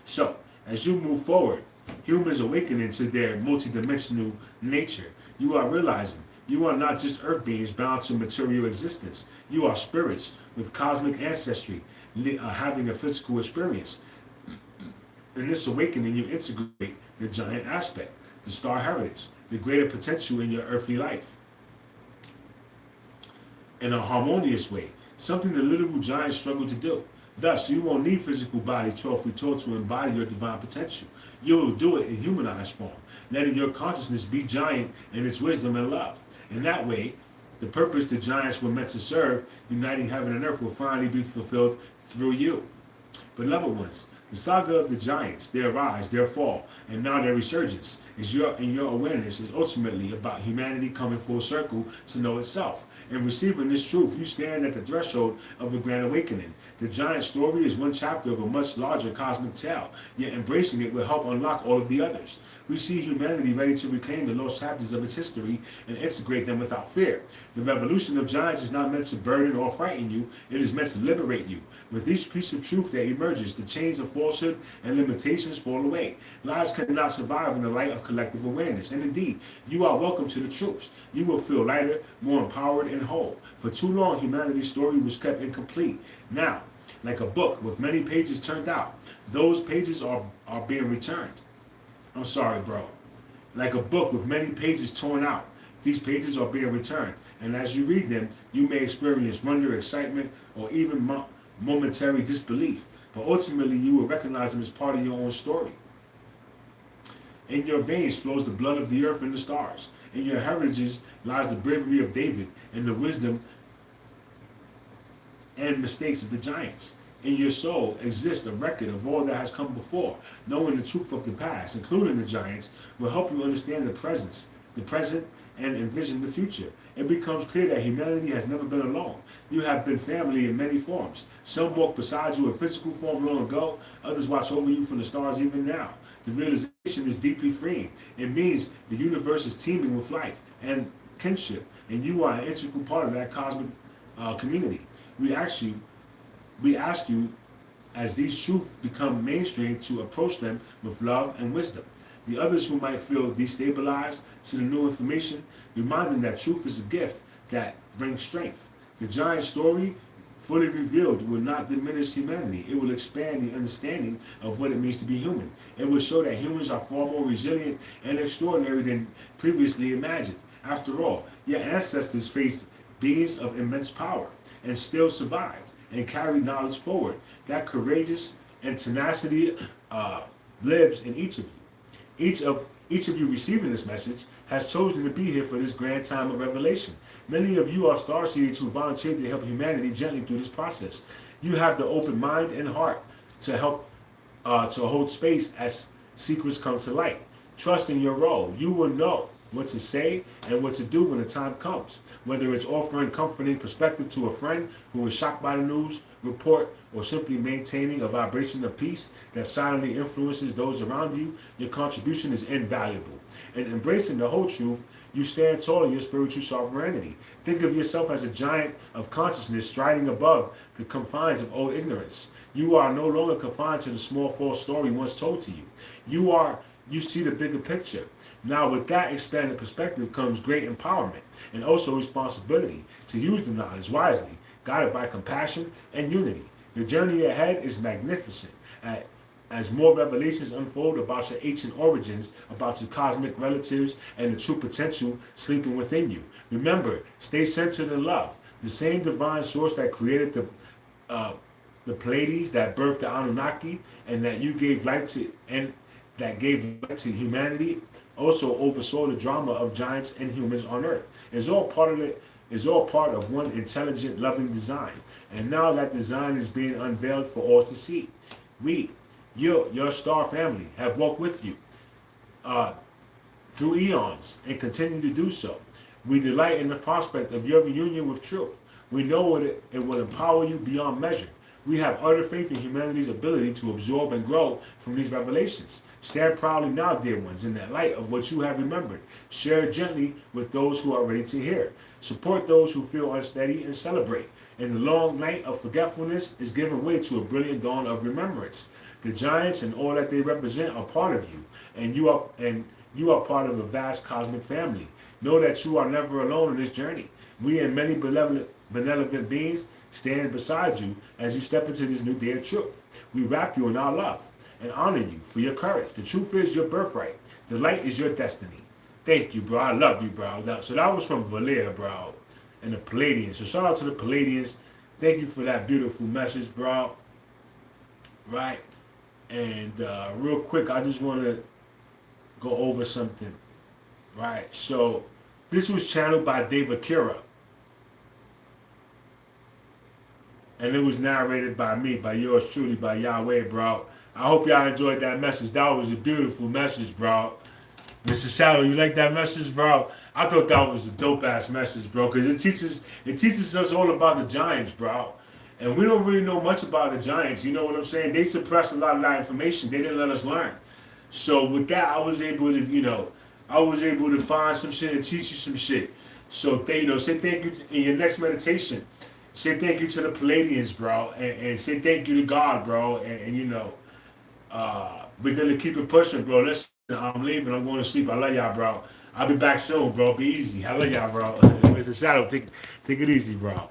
So, as you move forward, humans awakening to their multidimensional nature, you are realizing you are not just earth beings bound to material existence. You are spirits with cosmic ancestry, having a physical experience. In this awakening, you integrate the giant aspect, the star heritage, the greater potential in your earthly life in a harmonious way, something the literal giants struggle to do. Thus, you won't need physical body 12 feet tall to embody your divine potential. You will do it in humanized form, letting your consciousness be giant in its wisdom and love. In that way, the purpose the giants were meant to serve, uniting heaven and earth, will finally be fulfilled through you. Beloved ones, the saga of the giants, their rise, their fall, and now their resurgence, in your awareness is ultimately about humanity coming full circle to know itself. In receiving this truth, you stand at the threshold of a grand awakening. The giant story is one chapter of a much larger cosmic tale, yet embracing it will help unlock all of the others. We see humanity ready to reclaim the lost chapters of its history and integrate them without fear. The revolution of giants is not meant to burden or frighten you, it is meant to liberate you. With each piece of truth that emerges, the chains of falsehood and limitations fall away. Lies cannot survive in the light of collective awareness. And indeed, you are welcome to the truths. You will feel lighter, more empowered, and whole. For too long, humanity's story was kept incomplete. Now, like a book with many pages turned out, those pages are being returned. I'm sorry, bro. Like a book with many pages torn out, these pages are being returned. And as you read them, you may experience wonder, excitement, or even momentary disbelief. But ultimately, you will recognize them as part of your own story. In your veins flows the blood of the earth and the stars. In your heritages lies the bravery of David and the wisdom and mistakes of the giants. In your soul exists a record of all that has come before. Knowing the truth of the past, including the giants, will help you understand the present, and envision the future. It becomes clear that humanity has never been alone. You have been family in many forms. Some walk beside you in physical form long ago, others watch over you from the stars even now. The realization is deeply freeing. It means the universe is teeming with life and kinship, and you are an integral part of that cosmic community. We ask you, as these truths become mainstream, to approach them with love and wisdom. The others who might feel destabilized to the new information, remind them that truth is a gift that brings strength. The giant story, fully revealed, will not diminish humanity. It will expand the understanding of what it means to be human. It will show that humans are far more resilient and extraordinary than previously imagined. After all, your ancestors faced beings of immense power and still survived and carried knowledge forward. That courageous and tenacity lives in each of you. Each of you receiving this message has chosen to be here for this grand time of revelation. Many of you are starseeds who volunteered to help humanity gently through this process. You have the open mind and heart to help to hold space as secrets come to light. Trust in your role. You will know what to say and what to do when the time comes. Whether it's offering comforting perspective to a friend who is shocked by the news report, or simply maintaining a vibration of peace that silently influences those around you, your contribution is invaluable. In embracing the whole truth, you stand tall in your spiritual sovereignty. Think of yourself as a giant of consciousness striding above the confines of old ignorance. You are no longer confined to the small false story once told to you. You see the bigger picture. Now, with that expanded perspective comes great empowerment and also responsibility to use the knowledge wisely, guided by compassion and unity. The journey ahead is magnificent. As more revelations unfold about your ancient origins, about your cosmic relatives, and the true potential sleeping within you. Remember, stay centered in love. The same divine source that created the Pleiades, that birthed the Anunnaki, and that you gave life to, and that gave life to humanity, also oversaw the drama of giants and humans on Earth. It's all part of one intelligent, loving design. And now that design is being unveiled for all to see. We, your star family, have walked with you through eons and continue to do so. We delight in the prospect of your reunion with truth. We know it will empower you beyond measure. We have utter faith in humanity's ability to absorb and grow from these revelations. Stand proudly now, dear ones, in that light of what you have remembered. Share it gently with those who are ready to hear. Support those who feel unsteady and celebrate. And the long night of forgetfulness is giving way to a brilliant dawn of remembrance. The giants and all that they represent are part of you, and you are part of a vast cosmic family. Know that you are never alone in this journey. We and many benevolent beings stand beside you as you step into this new day of truth. We wrap you in our love and honor you for your courage. The truth is your birthright. The light is your destiny. Thank you, bro. I love you, bro. So that was from Valia, bro, and the Palladians. So shout out to the Palladians. Thank you for that beautiful message, bro. Right? And real quick, I just want to go over something. Right? So this was channeled by David Kira. And it was narrated by me, by yours truly, by Yahweh, bro. I hope y'all enjoyed that message. That was a beautiful message, bro. Mr. Shadow, you like that message, bro? I thought that was a dope-ass message, bro, because it teaches us all about the giants, bro. And we don't really know much about the giants, you know what I'm saying? They suppressed a lot of that information. They didn't let us learn. So with that, I was able to find some shit and teach you some shit. So, say thank you in your next meditation. Say thank you to the Palladians, bro, and say thank you to God, bro, and we're going to keep it pushing, bro. Listen, I'm leaving. I'm going to sleep. I love y'all, bro. I'll be back soon, bro. Be easy. I love y'all, bro. Mr. Shadow, take it easy, bro.